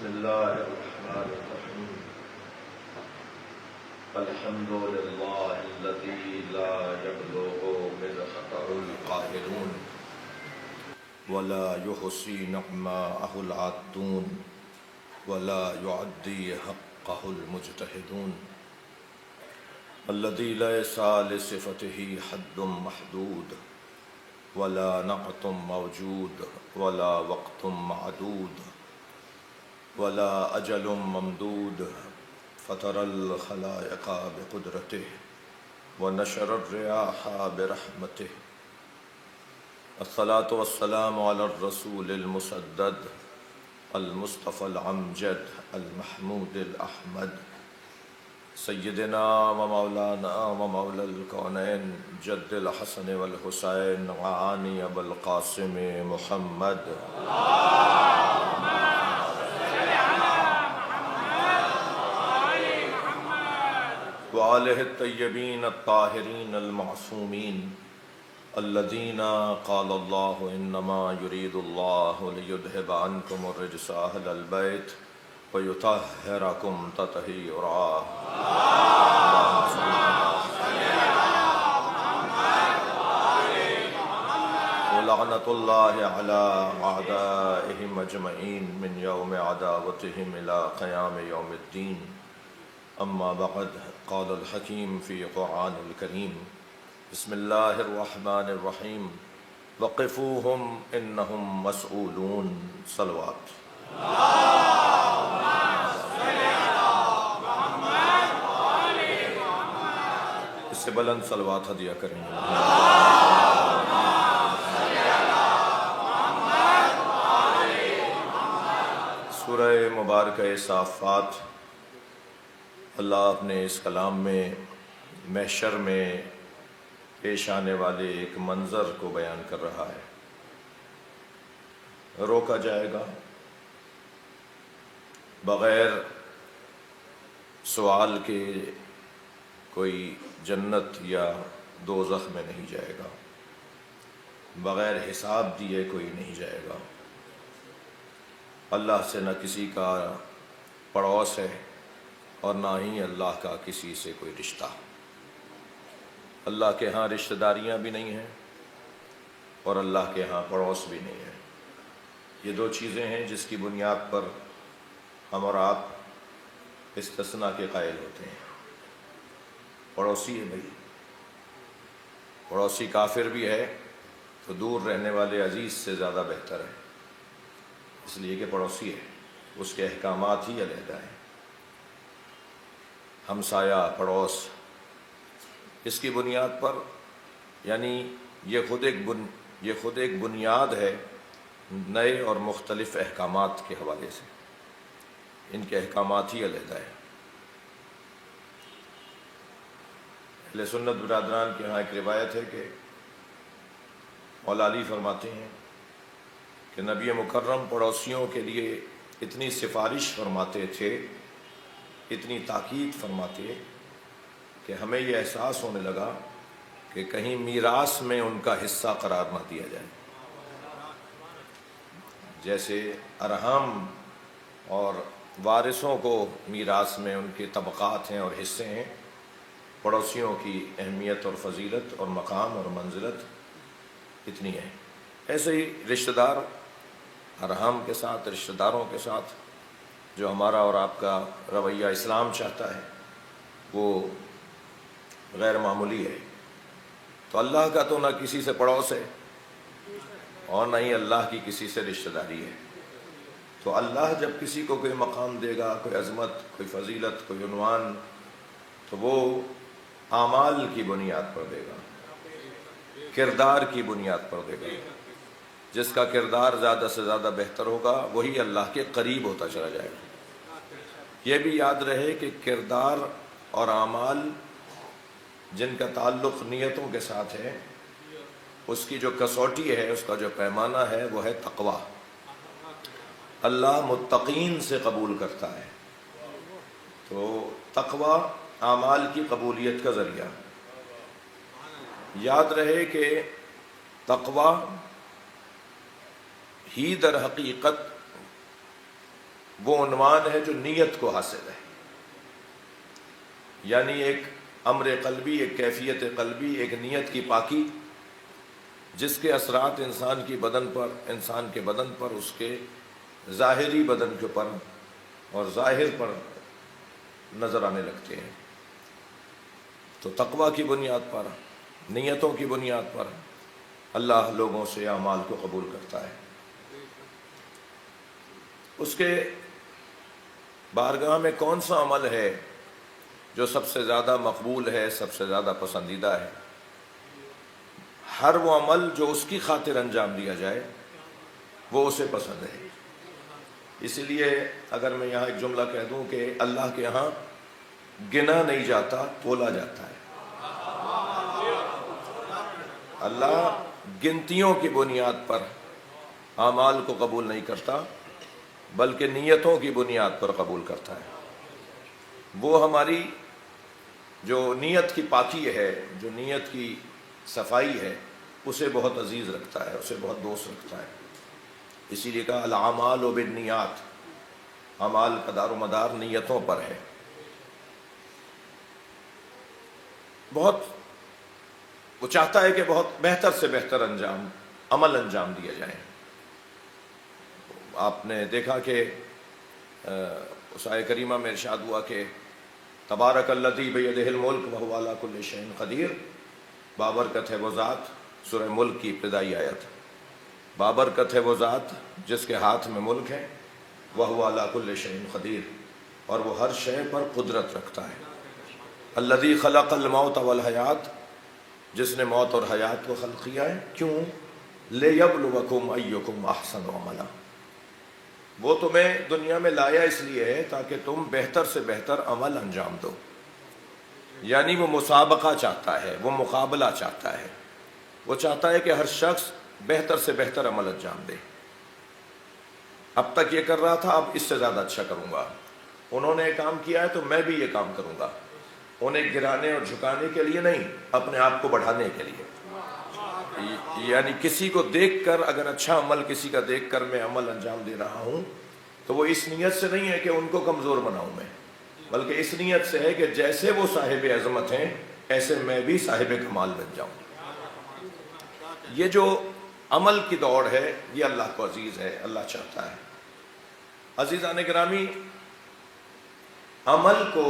بسم الله الرحمن الرحيم. الحمد لله الذي لا يبلغ مدحه القائلون ولا يحصي نعماءه العادون ولا يعدي حقه المجتهدون الذي ليس لصفته حد محدود ولا نعت موجود ولا وقت معدود ولا أجل ممدود فطر الخلائق بقدرته ونشر الرياح برحمته. الصلاة والسلام على الرسول المسدد المصطفى الأمجد المحمود الأحمد سيدنا ومولانا ومولى الكونين جد الحسن والحسين وعاني أبا القاسم محمد وآله الطيبين الطاهرين المعصومين الذين قال الله إنما يريد الله ليذهب عنكم الرجس أهل البيت ويطهركم تطهيرا. ولعنة الله على أعدائهم أجمعين من يوم عداوتهم إلى قيام يوم الدين. أما بعد، قال الحكيم في قرآن الكريم: بسم الله الرحمن الرحيم وقفوهم إنهم مسؤولون. صلوات. اس سے بلند صلوات ہدیہ کریں گے. سورہ مبارکہ صافات، اللہ اپنے اس کلام میں محشر میں پیش آنے والے ایک منظر کو بیان کر رہا ہے. روکا جائے گا، بغیر سوال کے کوئی جنت یا دوزخ میں نہیں جائے گا، بغیر حساب دیے کوئی نہیں جائے گا. اللہ سے نہ کسی کا پڑوس ہے اور نہ ہی اللہ کا کسی سے کوئی رشتہ. اللہ کے ہاں رشتہ داریاں بھی نہیں ہیں اور اللہ کے ہاں پڑوس بھی نہیں ہے. یہ دو چیزیں ہیں جس کی بنیاد پر ہم اور آپ استثناء کے قائل ہوتے ہیں. پڑوسی ہے بھائی، پڑوسی کافر بھی ہے تو دور رہنے والے عزیز سے زیادہ بہتر ہے، اس لیے کہ پڑوسی ہے، اس کے احکامات ہی علیحدہ ہیں. ہمسایہ، پڑوس، اس کی بنیاد پر یعنی یہ خود ایک بنیاد ہے نئے اور مختلف احکامات کے حوالے سے. ان کے احکامات ہی علیحدہ ہیں. اہل سنت برادران کے ہاں ایک روایت ہے کہ مولا علی فرماتے ہیں کہ نبی مکرم پڑوسیوں کے لیے اتنی سفارش فرماتے تھے، اتنی تاکید فرماتے کہ ہمیں یہ احساس ہونے لگا کہ کہیں میراث میں ان کا حصہ قرار نہ دیا جائے. جیسے ارحام اور وارثوں کو میراث میں ان کے طبقات ہیں اور حصے ہیں، پڑوسیوں کی اہمیت اور فضیلت اور مقام اور منزلت اتنی ہے. ایسے ہی رشتہ دار، ارحام کے ساتھ، رشتہ داروں کے ساتھ جو ہمارا اور آپ کا رویہ اسلام چاہتا ہے وہ غیر معمولی ہے. تو اللہ کا تو نہ کسی سے پڑوس ہے اور نہ ہی اللہ کی کسی سے رشتہ داری ہے. تو اللہ جب کسی کو کوئی مقام دے گا، کوئی عظمت، کوئی فضیلت، کوئی عنوان، تو وہ اعمال کی بنیاد پر دے گا، کردار کی بنیاد پر دے گا. جس کا کردار زیادہ سے زیادہ بہتر ہوگا وہی اللہ کے قریب ہوتا چلا جائے گا. یہ بھی یاد رہے کہ کردار اور اعمال جن کا تعلق نیتوں کے ساتھ ہے، اس کی جو کسوٹی ہے، اس کا جو پیمانہ ہے وہ ہے تقویٰ. اللہ متقین سے قبول کرتا ہے. تو تقویٰ اعمال کی قبولیت کا ذریعہ. یاد رہے کہ تقویٰ ہی در حقیقت وہ عنوان ہے جو نیت کو حاصل ہے، یعنی ایک امر قلبی، ایک کیفیت قلبی، ایک نیت کی پاکی، جس کے اثرات انسان کے بدن پر، اس کے ظاہری بدن کے پر اور ظاہر پر نظر آنے لگتے ہیں۔ تو تقویٰ کی بنیاد پر، نیتوں کی بنیاد پر اللہ لوگوں سے اعمال کو قبول کرتا ہے۔ اس کے بارگاہ میں کون سا عمل ہے جو سب سے زیادہ مقبول ہے، سب سے زیادہ پسندیدہ ہے؟ ہر وہ عمل جو اس کی خاطر انجام دیا جائے وہ اسے پسند ہے۔ اس لیے اگر میں یہاں ایک جملہ کہہ دوں کہ اللہ کے ہاں گنا نہیں جاتا، تولا جاتا ہے۔ اللہ گنتیوں کی بنیاد پر اعمال کو قبول نہیں کرتا، بلکہ نیتوں کی بنیاد پر قبول کرتا ہے۔ وہ ہماری جو نیت کی پاکی ہے، جو نیت کی صفائی ہے، اسے بہت عزیز رکھتا ہے، اسے بہت دوست رکھتا ہے۔ اسی لیے کہا الاعمال بالنیات، اعمال کا دار و مدار نیتوں پر ہے۔ وہ چاہتا ہے کہ بہت بہتر سے بہتر عمل انجام دیا جائے۔ آپ نے دیکھا کہ اس آیہ کریمہ میں ارشاد ہوا کہ تبارک الذی بیدہ الملک وہو علی کل شیء قدیر، بابرکت ہے وہ ذات، سورہ ملک کی ابتدائی آیت، بابرکت ہے وہ ذات جس کے ہاتھ میں ملک ہے، وہو علی کل شیء قدیر، اور وہ ہر شے پر قدرت رکھتا ہے۔ الذی خلق الموت والحیات، جس نے موت اور حیات کو خلق کیا ہے، کیوں؟ لیبلوکم ایکم احسن عملا، وہ تمہیں دنیا میں لایا اس لیے ہے تاکہ تم بہتر سے بہتر عمل انجام دو۔ یعنی وہ مسابقہ چاہتا ہے، وہ مقابلہ چاہتا ہے، وہ چاہتا ہے کہ ہر شخص بہتر سے بہتر عمل انجام دے۔ اب تک یہ کر رہا تھا، اب اس سے زیادہ اچھا کروں گا۔ انہوں نے یہ کام کیا ہے تو میں بھی یہ کام کروں گا، انہیں گرانے اور جھکانے کے لیے نہیں، اپنے آپ کو بڑھانے کے لیے۔ یعنی کسی کو دیکھ کر، اگر اچھا عمل کسی کا دیکھ کر میں عمل انجام دے رہا ہوں تو وہ اس نیت سے نہیں ہے کہ ان کو کمزور بناؤں میں، بلکہ اس نیت سے ہے کہ جیسے وہ صاحب عظمت ہیں ایسے میں بھی صاحب کمال بن جاؤں۔ یہ جو عمل کی دوڑ ہے یہ اللہ کو عزیز ہے، اللہ چاہتا ہے۔ عزیزان گرامی، عمل کو،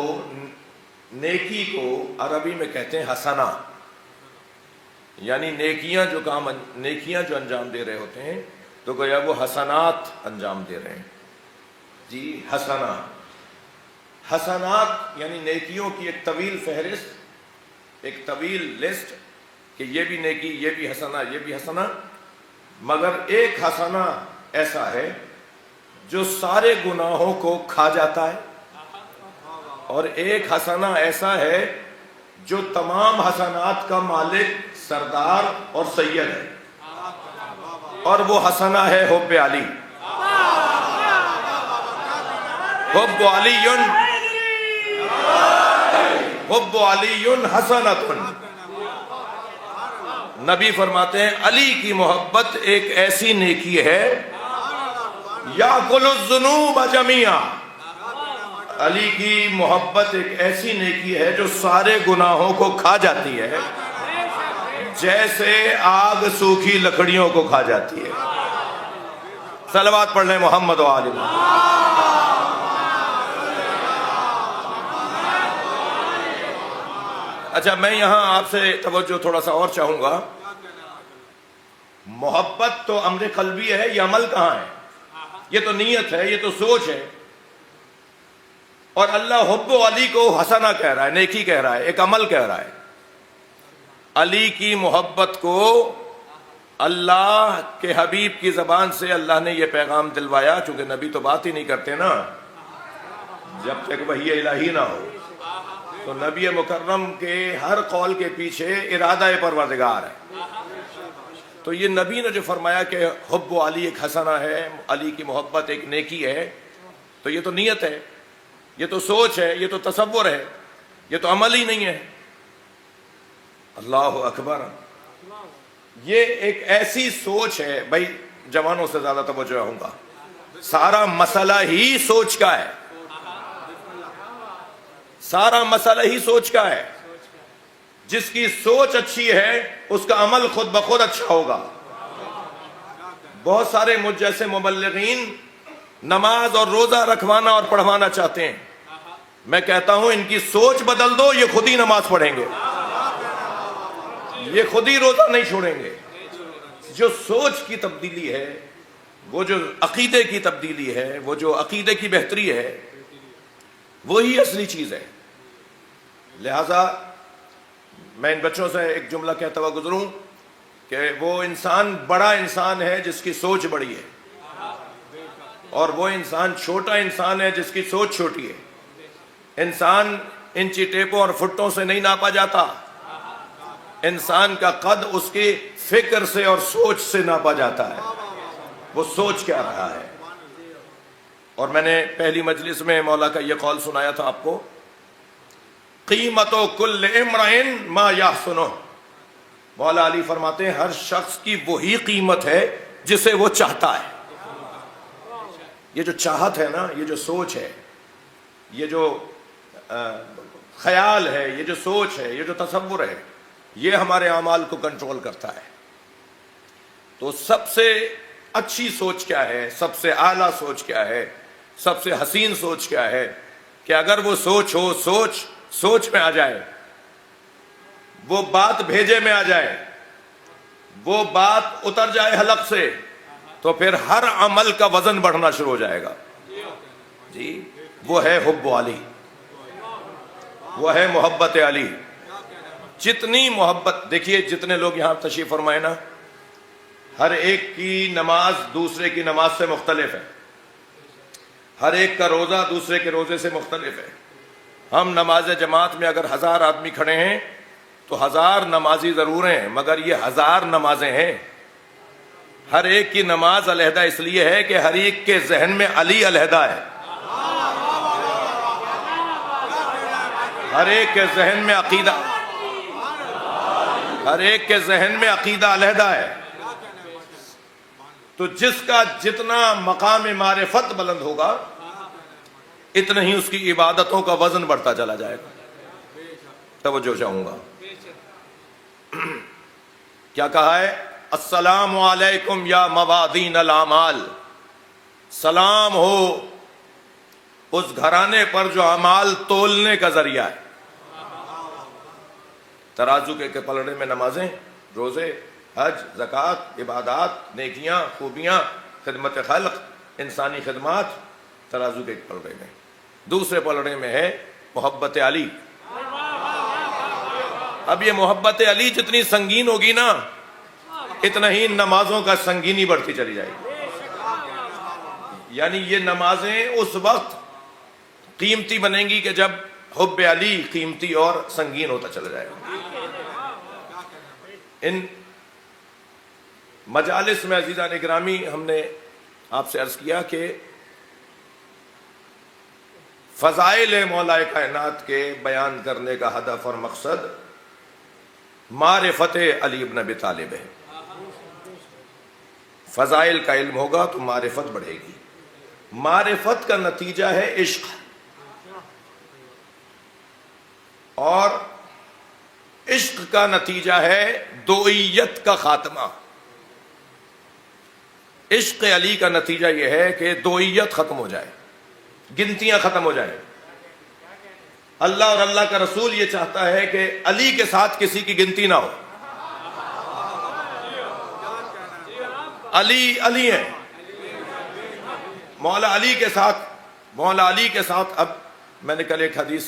نیکی کو عربی میں کہتے ہیں حسنہ، یعنی نیکیاں جو انجام دے رہے ہوتے ہیں تو گویا وہ حسنات انجام دے رہے ہیں۔ جی حسنہ، حسنات یعنی نیکیوں کی ایک طویل فہرست، ایک طویل لسٹ کہ یہ بھی نیکی، یہ بھی حسنہ، یہ بھی حسنہ، مگر ایک حسنہ ایسا ہے جو سارے گناہوں کو کھا جاتا ہے، اور ایک حسنہ ایسا ہے جو تمام حسنات کا مالک، سردار اور سید ہے، اور وہ حسنہ ہے حب علی۔ حب علی حسنۃ، نبی فرماتے ہیں علی کی محبت ایک ایسی نیکی ہے، یاکل الذنوب جمیعا، علی کی محبت ایک ایسی نیکی ہے جو سارے گناہوں کو کھا جاتی ہے، جیسے آگ سوکھی لکڑیوں کو کھا جاتی ہے۔ صلوات پڑھ لیں محمد و آل محمد۔ اچھا، میں یہاں آپ سے توجہ تھوڑا سا اور چاہوں گا۔ محبت تو امر قلبی ہے، یہ عمل کہاں ہے؟ یہ تو نیت ہے، یہ تو سوچ ہے، اور اللہ حب علی کو حسنہ کہہ رہا ہے، نیکی کہہ رہا ہے، ایک عمل کہہ رہا ہے۔ علی کی محبت کو اللہ کے حبیب کی زبان سے اللہ نے یہ پیغام دلوایا، چونکہ نبی تو بات ہی نہیں کرتے نا جب تک وحی الہی نہ ہو، تو نبی مکرم کے ہر قول کے پیچھے ارادہ پروردگار ہے۔ تو یہ نبی نے جو فرمایا کہ حب علی ایک حسنہ ہے، علی کی محبت ایک نیکی ہے، تو یہ تو نیت ہے، یہ تو سوچ ہے، یہ تو تصور ہے، یہ تو عمل ہی نہیں ہے۔ اللہ اکبر، یہ ایک ایسی سوچ ہے، بھائی جوانوں سے زیادہ توجہ ہوں گا، سارا مسئلہ ہی سوچ کا ہے، سارا مسئلہ ہی سوچ کا ہے۔ جس کی سوچ اچھی ہے اس کا عمل خود بخود اچھا ہوگا۔ بہت سارے مجھ جیسے مبلغین نماز اور روزہ رکھوانا اور پڑھوانا چاہتے ہیں، میں کہتا ہوں ان کی سوچ بدل دو، یہ خود ہی نماز پڑھیں گے، یہ خود ہی روزہ نہیں چھوڑیں گے۔ جو سوچ کی تبدیلی ہے، وہ جو عقیدے کی تبدیلی ہے، وہ جو عقیدے کی بہتری ہے، وہی اصلی چیز ہے۔ لہذا میں ان بچوں سے ایک جملہ کہتا ہوا گزروں کہ وہ انسان بڑا انسان ہے جس کی سوچ بڑی ہے، اور وہ انسان چھوٹا انسان ہے جس کی سوچ چھوٹی ہے۔ انسان انچی ٹیپوں اور فٹوں سے نہیں ناپا جاتا، انسان کا قد اس کی فکر سے اور سوچ سے ناپا جاتا ہے، وہ سوچ کیا رہا ہے۔ اور میں نے پہلی مجلس میں مولا کا یہ قول سنایا تھا آپ کو، قیمت کل امرئ ما یحسنہ۔ مولا علی فرماتے ہیں ہر شخص کی وہی قیمت ہے جسے وہ چاہتا ہے۔ یہ جو چاہت ہے نا، یہ جو سوچ ہے، یہ جو خیال ہے، یہ جو سوچ ہے، یہ جو تصور ہے، یہ ہمارے اعمال کو کنٹرول کرتا ہے۔ تو سب سے اچھی سوچ کیا ہے، سب سے اعلیٰ سوچ کیا ہے، سب سے حسین سوچ کیا ہے کہ اگر وہ سوچ ہو، سوچ میں آ جائے، وہ بات بھیجے میں آ جائے، وہ بات اتر جائے حلق سے، تو پھر ہر عمل کا وزن بڑھنا شروع ہو جائے گا۔ جی وہ ہے حب علی، وہ ہے محبت علی۔ جتنی محبت، دیکھیے جتنے لوگ یہاں تشریف فرمائے نا، ہر ایک کی نماز دوسرے کی نماز سے مختلف ہے، ہر ایک کا روزہ دوسرے کے روزے سے مختلف ہے۔ ہم نماز جماعت میں اگر 1000 آدمی کھڑے ہیں تو 1000 نمازی ضرور ہیں، مگر یہ 1000 نمازیں ہیں۔ ہر ایک کی نماز علیحدہ اس لیے ہے کہ ہر ایک کے ذہن میں علی علیحدہ ہے، ہر ایک کے ذہن میں عقیدہ، ہر ایک کے ذہن میں عقیدہ علیحدہ ہے۔ تو جس کا جتنا مقام معرفت بلند ہوگا، اتنا ہی اس کی عبادتوں کا وزن بڑھتا چلا جائے گا۔ توجہ چاہوں گا، کیا کہا ہے؟ السلام علیکم یا موازین الاعمال، سلام ہو اس گھرانے پر جو اعمال تولنے کا ذریعہ ہے۔ ترازو کے پلڑے میں نمازیں، روزے، حج، زکوٰۃ، عبادات، نیکیاں، خوبیاں، خدمت خلق، انسانی خدمات، ترازو کے پلڑے میں۔ دوسرے پلڑے میں ہے محبت علی۔ اب یہ محبت علی جتنی سنگین ہوگی نا، اتنا ہی نمازوں کا سنگینی بڑھتی چلی جائے گی۔ یعنی یہ نمازیں اس وقت قیمتی بنیں گی کہ جب حب علی قیمتی اور سنگین ہوتا چلا جائے گا۔ ان مجالس میں عزیزان اکرامی ہم نے آپ سے عرض کیا کہ فضائل مولا کائنات کے بیان کرنے کا ہدف اور مقصد معرفت علی بن ابی طالب ہے۔ فضائل کا علم ہوگا تو معرفت بڑھے گی، معرفت کا نتیجہ ہے عشق، اور عشق کا نتیجہ ہے دوئیت کا خاتمہ۔ عشق علی کا نتیجہ یہ ہے کہ دوئیت ختم ہو جائے، گنتیاں ختم ہو جائیں۔ اللہ اور اللہ کا رسول یہ چاہتا ہے کہ علی کے ساتھ کسی کی گنتی نہ ہو۔ علی علی ہے، مولا علی کے ساتھ اب میں نے کل ایک حدیث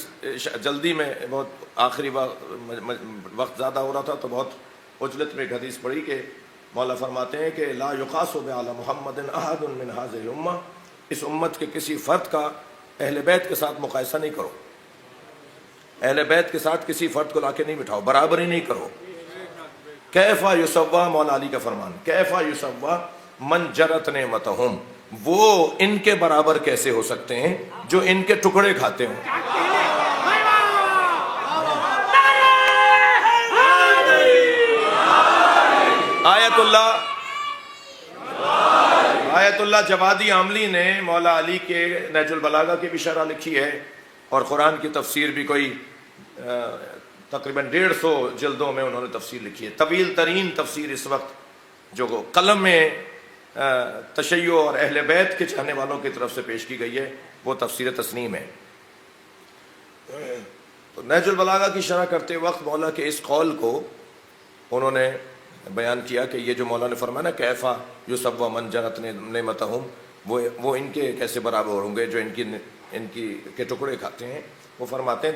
جلدی میں، بہت آخری وقت زیادہ ہو رہا تھا تو بہت عجلت میں ایک حدیث پڑھی کہ مولا فرماتے ہیں کہ لا یقاس بعلی محمد احد من هذه الامہ، اس امت کے کسی فرد کا اہل بیت کے ساتھ مقایسہ نہیں کرو، اہل بیت کے ساتھ کسی فرد کو لا کے نہیں بٹھاؤ، برابری نہیں کرو۔ کیفا یسوا، مولا علی کا فرمان، کیفا یسوا من جرت نعمتہم، وہ ان کے برابر کیسے ہو سکتے ہیں جو ان کے ٹکڑے کھاتے ہوں۔ آیت اللہ آیت اللہ جوادی عاملی نے مولا علی کے نہج البلاغہ کی بھی شرح لکھی ہے، اور قرآن کی تفسیر بھی کوئی تقریباً 150 جلدوں میں انہوں نے تفسیر لکھی ہے۔ طویل ترین تفسیر اس وقت جو قلم میں تشیع اور اہل بیت کے چاہنے والوں کی طرف سے پیش کی گئی ہے وہ تفسیر تسنیم ہے۔ تو نہج البلاغہ کی شرح کرتے وقت مولا کے اس قول کو انہوں نے بیان کیا کہ یہ جو مولا نے فرمایا نا کیفا یسوی من جنت نعمتہم، وہ ان کے کیسے برابر ہوں گے جو ان کے ٹکڑے کھاتے ہیں۔ وہ فرماتے ہیں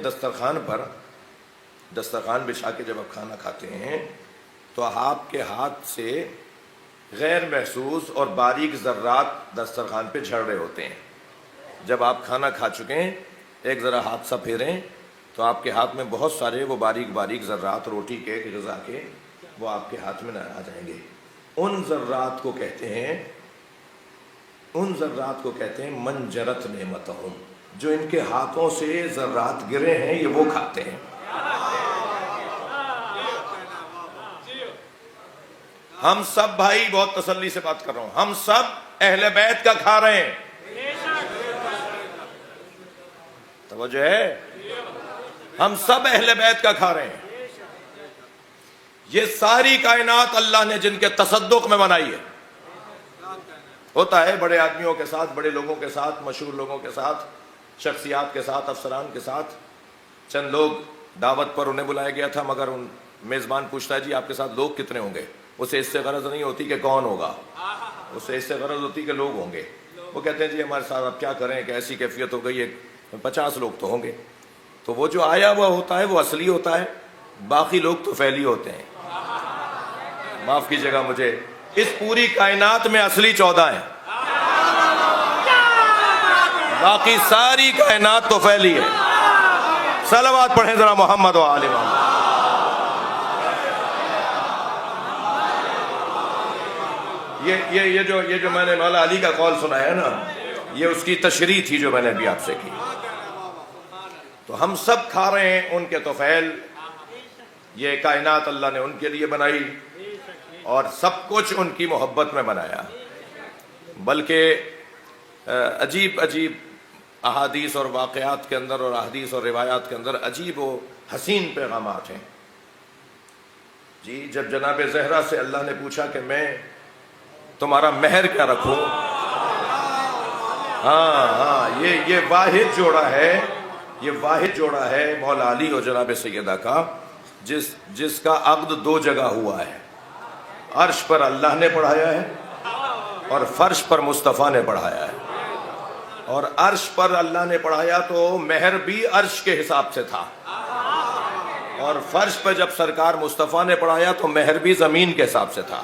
دسترخوان بچھا کے جب آپ کھانا کھاتے ہیں تو آپ کے ہاتھ سے غیر محسوس اور باریک ذرات دسترخوان پہ جھڑ رہے ہوتے ہیں۔ جب آپ کھانا کھا چکے ہیں ایک ذرا ہاتھ سا پھیریں تو آپ کے ہاتھ میں بہت سارے وہ باریک باریک ذرات روٹی کے غذا کے وہ آپ کے ہاتھ میں آ جائیں گے۔ ان ذرات کو کہتے ہیں من جرت نعمتہم، جو ان کے ہاتھوں سے ذرات گرے ہیں یہ وہ کھاتے ہیں۔ ہم سب بھائی بہت تسلی سے بات کر رہا ہوں، ہم سب اہل بیت کا کھا رہے ہیں، توجہ ہے، ہم سب اہل بیت کا کھا رہے ہیں۔ یہ ساری کائنات اللہ نے جن کے تصدق میں بنائی ہے۔ ہوتا ہے بڑے آدمیوں کے ساتھ، بڑے لوگوں کے ساتھ، مشہور لوگوں کے ساتھ، شخصیات کے ساتھ، افسران کے ساتھ، چند لوگ دعوت پر انہیں بلایا گیا تھا، مگر ان میزبان پوچھتا ہے جی آپ کے ساتھ لوگ کتنے ہوں گے؟ اسے اس سے غرض نہیں ہوتی کہ کون ہوگا، اسے اس سے غرض ہوتی کہ لوگ ہوں گے۔ وہ کہتے ہیں جی ہمارے ساتھ اب کیا کریں کہ ایسی کیفیت ہو گئی ہے، 50 لوگ تو ہوں گے۔ تو وہ جو آیا ہوا ہوتا ہے وہ اصلی ہوتا ہے، باقی لوگ تو فعلی ہوتے ہیں۔ معاف کیجیے گا مجھے، اس پوری کائنات میں اصلی 14 ہیں، باقی ساری کائنات تو فعلی ہے۔ صلوات پڑھیں ذرا محمد و آل محمد۔ یہ جو میں نے مولا علی کا قول سنایا نا، یہ اس کی تشریح تھی جو میں نے ابھی آپ سے کی۔ تو ہم سب کھا رہے ہیں ان کے طفیل، یہ کائنات اللہ نے ان کے لیے بنائی اور سب کچھ ان کی محبت میں بنایا۔ بلکہ عجیب عجیب احادیث اور واقعات کے اندر اور احادیث اور روایات کے اندر عجیب و حسین پیغامات ہیں۔ جی جب جناب زہرا سے اللہ نے پوچھا کہ میں تمہارا مہر کیا رکھوں، ہاں یہ واحد جوڑا ہے مولا علی اور جناب سیدہ کا، جس کا عقد 2 جگہ ہوا ہے۔ عرش پر اللہ نے پڑھایا ہے اور فرش پر مصطفیٰ نے پڑھایا ہے۔ اور عرش پر اللہ نے پڑھایا تو مہر بھی عرش کے حساب سے تھا، اور فرش پر جب سرکار مصطفیٰ نے پڑھایا تو مہر بھی زمین کے حساب سے تھا۔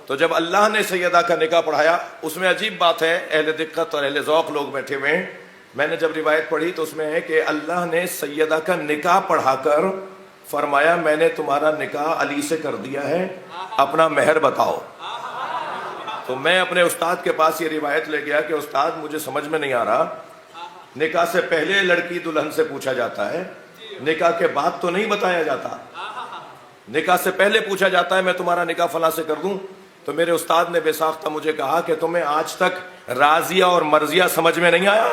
تو جب اللہ نے سیدہ کا نکاح پڑھایا، اس میں عجیب بات ہے، اہل دقت اور اہل ذوق لوگ بیٹھے ہوئے ہیں، میں نے جب روایت پڑھی تو اس میں ہے کہ اللہ نے سیدہ کا نکاح پڑھا کر فرمایا میں نے تمہارا نکاح علی سے کر دیا ہے، اپنا مہر بتاؤ۔ تو میں اپنے استاد کے پاس یہ روایت لے گیا کہ استاد مجھے سمجھ میں نہیں آ رہا، نکاح سے پہلے لڑکی دلہن سے پوچھا جاتا ہے، نکاح کے بعد تو نہیں بتایا جاتا۔ نکاح سے پہلے پوچھا جاتا ہے میں تمہارا نکاح فلاں سے کر دوں۔ تو میرے استاد نے بے ساختہ مجھے کہا کہ تمہیں آج تک راضیہ اور مرضیہ سمجھ میں نہیں آیا؟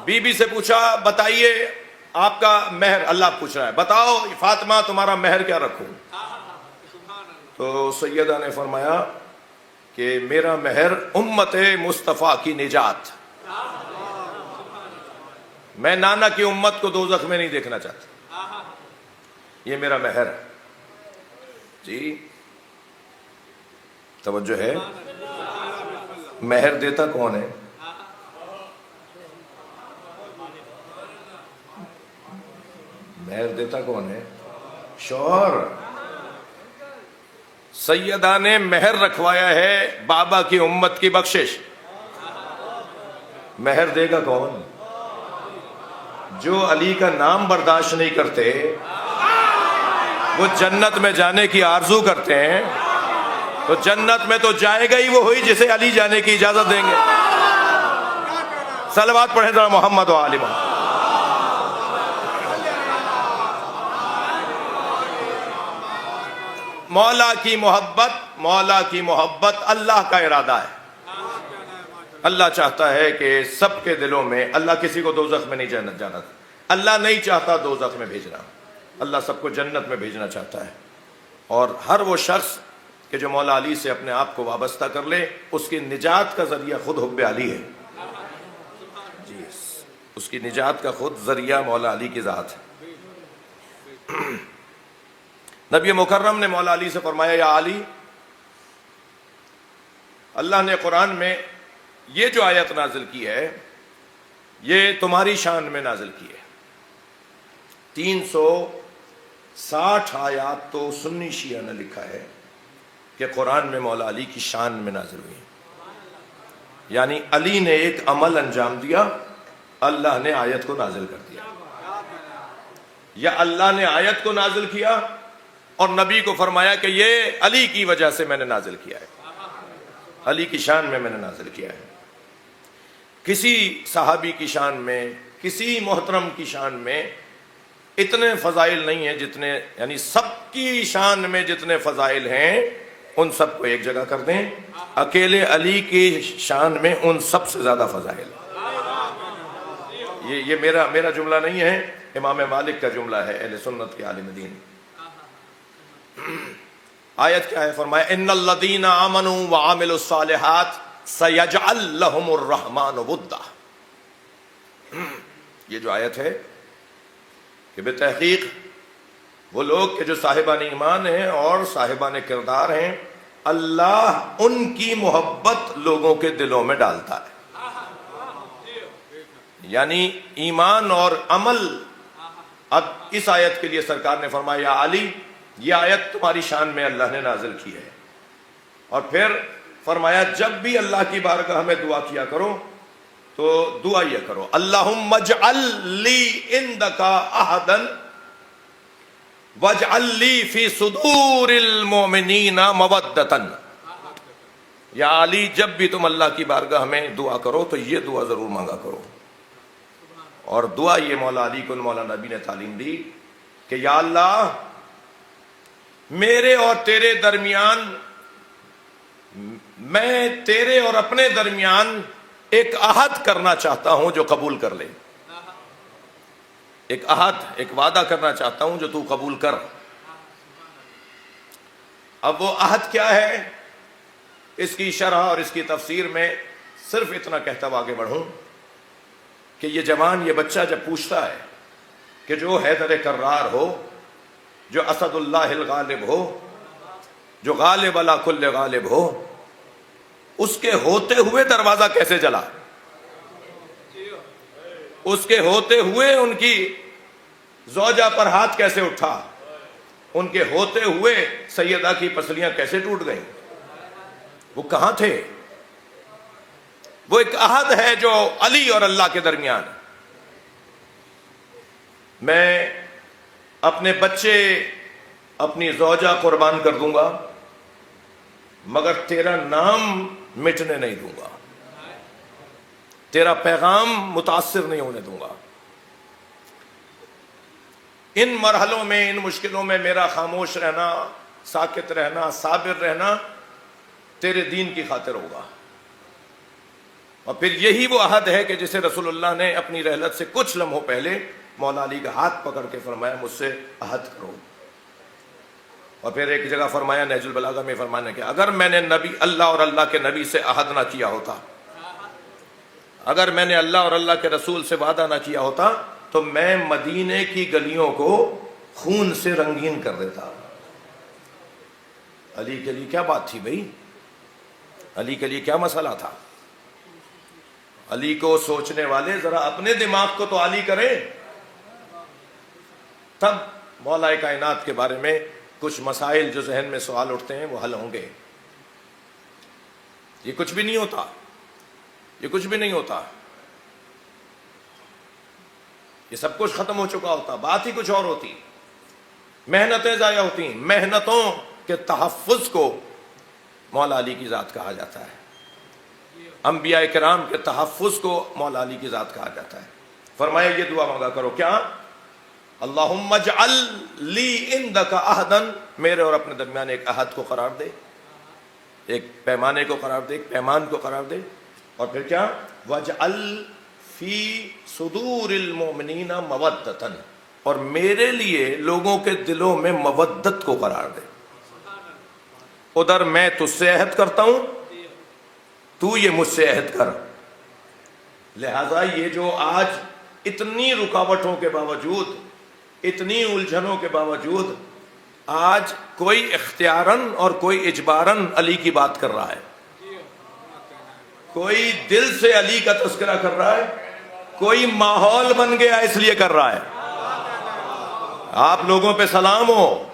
بی بی سے پوچھا بتائیے آپ کا مہر، اللہ پوچھ رہا ہے بتاؤ فاطمہ تمہارا مہر کیا رکھوں؟ تو سیدہ نے فرمایا کہ میرا مہر امت مصطفیٰ کی نجات، میں نانا کی امت کو دوزخ میں نہیں دیکھنا چاہتا، یہ میرا مہر ہے۔ جی توجہ ہے، مہر دیتا کون ہے؟ مہر دیتا کون ہے؟ شوہر۔ سیدہ نے مہر رکھوایا ہے بابا کی امت کی بخشش، مہر دے گا کون؟ جو علی کا نام برداشت نہیں کرتے، وہ جنت میں جانے کی آرزو کرتے ہیں، تو جنت میں تو جائے گا ہی وہ ہوئی جسے علی جانے کی اجازت دیں گے۔ صلوات پڑھیں ذرا محمد و آل محمد۔ مولا کی محبت اللہ کا ارادہ ہے۔ اللہ چاہتا ہے کہ سب کے دلوں میں، اللہ کسی کو دوزخ میں نہیں جانا، اللہ نہیں چاہتا دوزخ میں بھیجنا، اللہ سب کو جنت میں بھیجنا چاہتا ہے۔ اور ہر وہ شخص کہ جو مولا علی سے اپنے آپ کو وابستہ کر لے، اس کی نجات کا ذریعہ خود حب علی ہے جی، اس کی نجات کا خود ذریعہ مولا علی کی ذات ہے۔ نبی مکرم نے مولا علی سے فرمایا، یا علی، اللہ نے قرآن میں یہ جو آیت نازل کی ہے یہ تمہاری شان میں نازل کی ہے۔ 360 آیات تو سنی شیعہ نے لکھا ہے کہ قرآن میں مولا علی کی شان میں نازل ہوئی، یعنی علی نے ایک عمل انجام دیا، اللہ نے آیت کو نازل کر دیا، یا اللہ نے آیت کو نازل کیا اور نبی کو فرمایا کہ یہ علی کی وجہ سے میں نے نازل کیا ہے، علی کی شان میں نے نازل کیا ہے۔ کسی صحابی کی شان میں، کسی محترم کی شان میں اتنے فضائل نہیں ہیں جتنے، یعنی سب کی شان میں جتنے فضائل ہیں ان سب کو ایک جگہ کر دیں، اکیلے علی کی شان میں ان سب سے زیادہ فضائل۔ یہ میرا جملہ نہیں ہے، امام مالک کا جملہ ہے، اہل سنت کے عالم دین۔ آیت کیا ہے؟ فرمایا، ان الذین آمنوا وعملوا الصالحات سیجعل لهم الرحمن ودا۔ یہ جو آیت ہے کہ بے تحقیق وہ لوگ کہ جو صاحبان ایمان ہیں اور صاحبان کردار ہیں، اللہ ان کی محبت لوگوں کے دلوں میں ڈالتا ہے، یعنی ایمان اور عمل۔ اب اس آیت کے لیے سرکار نے فرمایا، یا علی، یہ آیت تمہاری شان میں اللہ نے نازل کی ہے، اور پھر فرمایا جب بھی اللہ کی بارگاہ میں دعا کیا کرو تو دعا یہ کرو، اللہم اجعل لی عندک عہدا واجعل لی فی صدور المؤمنین مودۃ۔ یا علی، جب بھی تم اللہ کی بارگاہ میں دعا کرو تو یہ دعا ضرور مانگا کرو، اور دعا یہ مولا علی کو مولا نبی نے تعلیم دی کہ یا اللہ، میرے اور تیرے درمیان، میں تیرے اور اپنے درمیان ایک عہد کرنا چاہتا ہوں جو قبول کر لے، ایک عہد، ایک وعدہ کرنا چاہتا ہوں جو تو قبول کر۔ اب وہ عہد کیا ہے، اس کی شرح اور اس کی تفسیر میں صرف اتنا کہتا ہوا آگے بڑھوں کہ یہ جوان، یہ بچہ جب پوچھتا ہے کہ جو حیدر کرار ہو، جو اسد اللہ الغالب ہو، جو غالب علی کل غالب ہو، اس کے ہوتے ہوئے دروازہ کیسے جلا، اس کے ہوتے ہوئے ان کی زوجہ پر ہاتھ کیسے اٹھا، ان کے ہوتے ہوئے سیدہ کی پسلیاں کیسے ٹوٹ گئیں، وہ کہاں تھے؟ وہ ایک عہد ہے جو علی اور اللہ کے درمیان۔ میں اپنے بچے، اپنی زوجہ قربان کر دوں گا، مگر تیرا نام مٹنے نہیں دوں گا، تیرا پیغام متاثر نہیں ہونے دوں گا۔ ان مرحلوں میں، ان مشکلوں میں میرا خاموش رہنا، ساکت رہنا، صابر رہنا تیرے دین کی خاطر ہوگا۔ اور پھر یہی وہ عہد ہے کہ جسے رسول اللہ نے اپنی رحلت سے کچھ لمحوں پہلے مولا علی کا ہاتھ پکڑ کے فرمایا، مجھ سے عہد کرو۔ اور پھر ایک جگہ فرمایا، نہج البلاغہ میں فرمانے کہ اگر میں نے نبی، اللہ اور اللہ کے نبی سے عہد نہ کیا ہوتا، اگر میں نے اللہ اور اللہ کے رسول سے وعدہ نہ کیا ہوتا تو میں مدینے کی گلیوں کو خون سے رنگین کر دیتا۔ علی کے لیے کیا بات تھی بھائی؟ علی کے لیے کیا مسئلہ تھا؟ علی کو سوچنے والے ذرا اپنے دماغ کو تو عالی کریں، تب مولا کائنات کے بارے میں کچھ مسائل جو ذہن میں سوال اٹھتے ہیں وہ حل ہوں گے۔ یہ کچھ بھی نہیں ہوتا، یہ کچھ بھی نہیں ہوتا، یہ سب کچھ ختم ہو چکا ہوتا، بات ہی کچھ اور ہوتی، محنتیں ضائع ہوتی۔ محنتوں کے تحفظ کو مولا علی کی ذات کہا جاتا ہے۔ انبیاء کرام کے تحفظ کو مولا علی کی ذات کہا جاتا ہے۔ فرمایا یہ دعا مانگا کرو، کیا؟ اللہم اجعل لی عندک عہدا، میرے اور اپنے درمیان ایک عہد کو قرار دے، ایک پیمانے کو قرار دے، ایک پیمان کو قرار دے، اور پھر کیا؟ واجعل فی صدور المؤمنین مودۃ، اور میرے لیے لوگوں کے دلوں میں مودت کو قرار دے۔ ادھر میں تجھ سے عہد کرتا ہوں، تو یہ مجھ سے عہد کر۔ لہذا یہ جو آج اتنی رکاوٹوں کے باوجود، اتنی الجھنوں کے باوجود آج کوئی اختیاراً اور کوئی اجباراً علی کی بات کر رہا ہے، کوئی دل سے علی کا تذکرہ کر رہا ہے، کوئی ماحول بن گیا اس لیے کر رہا ہے۔ آپ لوگوں پہ سلام ہو،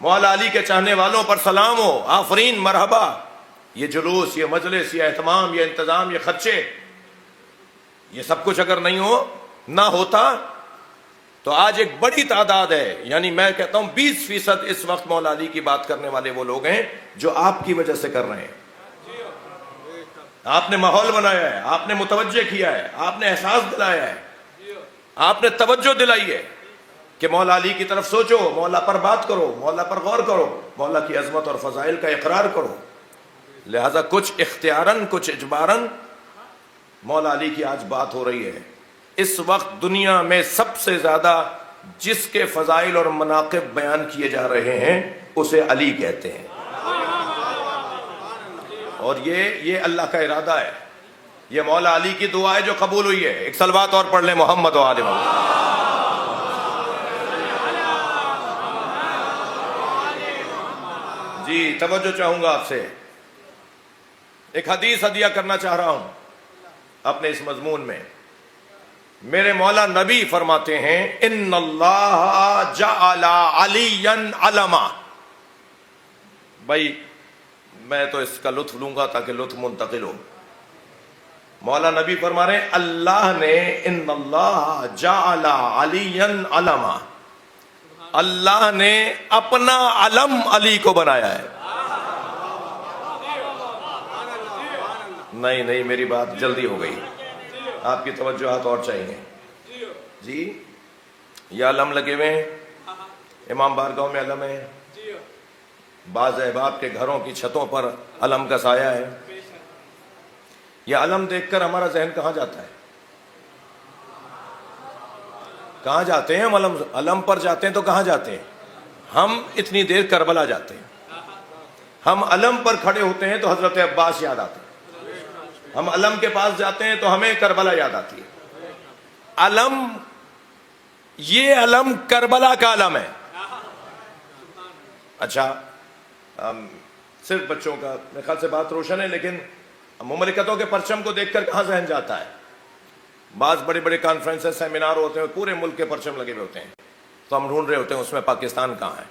مولا علی کے چاہنے والوں پر سلام ہو، آفرین، مرحبا۔ یہ جلوس، یہ مجلس، یہ اہتمام، یہ انتظام، یہ خدشے، یہ سب کچھ اگر نہیں ہو، نہ ہوتا تو آج ایک بڑی تعداد ہے، یعنی میں کہتا ہوں 20% اس وقت مولا علی کی بات کرنے والے وہ لوگ ہیں جو آپ کی وجہ سے کر رہے ہیں۔ آپ نے ماحول بنایا ہے، آپ نے متوجہ کیا ہے، آپ نے احساس دلایا ہے، آپ نے توجہ دلائی ہے کہ مولا علی کی طرف سوچو، مولا پر بات کرو، مولا پر غور کرو، مولا کی عظمت اور فضائل کا اقرار کرو۔ لہذا کچھ اختیاراً، کچھ اجباراً مولا علی کی آج بات ہو رہی ہے۔ اس وقت دنیا میں سب سے زیادہ جس کے فضائل اور مناقب بیان کیے جا رہے ہیں اسے علی کہتے ہیں، اور یہ اللہ کا ارادہ ہے، یہ مولا علی کی دعا ہے جو قبول ہوئی ہے۔ ایک صلوات اور پڑھ لیں محمد و آل محمد۔ جی توجہ چاہوں گا آپ سے، ایک حدیث ہدیہ کرنا چاہ رہا ہوں اپنے اس مضمون میں۔ میرے مولا نبی فرماتے ہیں ان اللہ جعل علیا علما۔ بھائی میں تو اس کا لطف لوں گا تاکہ لطف منتقل ہو۔ مولا نبی فرما رہے ہیں اللہ نے ان اللہ جعل علیا علما، اللہ نے اپنا علم علی کو بنایا ہے۔ نہیں میری بات جلدی ہو گئی، آپ کی توجہات اور چاہیے۔ جی یہ علم لگے ہوئے ہیں، امام بارگاہ میں علم ہے، بعض احباب کے گھروں کی چھتوں پر علم کا سایہ ہے۔ یہ علم دیکھ کر ہمارا ذہن کہاں جاتا ہے؟ کہاں جاتے ہیں ہم؟ علم پر جاتے ہیں تو کہاں جاتے ہیں؟ ہم اتنی دیر کربلا جاتے ہیں۔ ہم علم پر کھڑے ہوتے ہیں تو حضرت عباس یاد آتے ہیں، ہم علم کے پاس جاتے ہیں تو ہمیں کربلا یاد آتی ہے۔ علم، یہ علم کربلا کا علم ہے۔ اچھا صرف بچوں کا میرے خیال سے بات روشن ہے، لیکن مملکتوں کے پرچم کو دیکھ کر کہاں ذہن جاتا ہے؟ بعض بڑے بڑے کانفرنسز، سیمینار ہوتے ہیں، پورے ملک کے پرچم لگے ہوئے ہوتے ہیں، تو ہم ڈھونڈ رہے ہوتے ہیں اس میں پاکستان کہاں ہے۔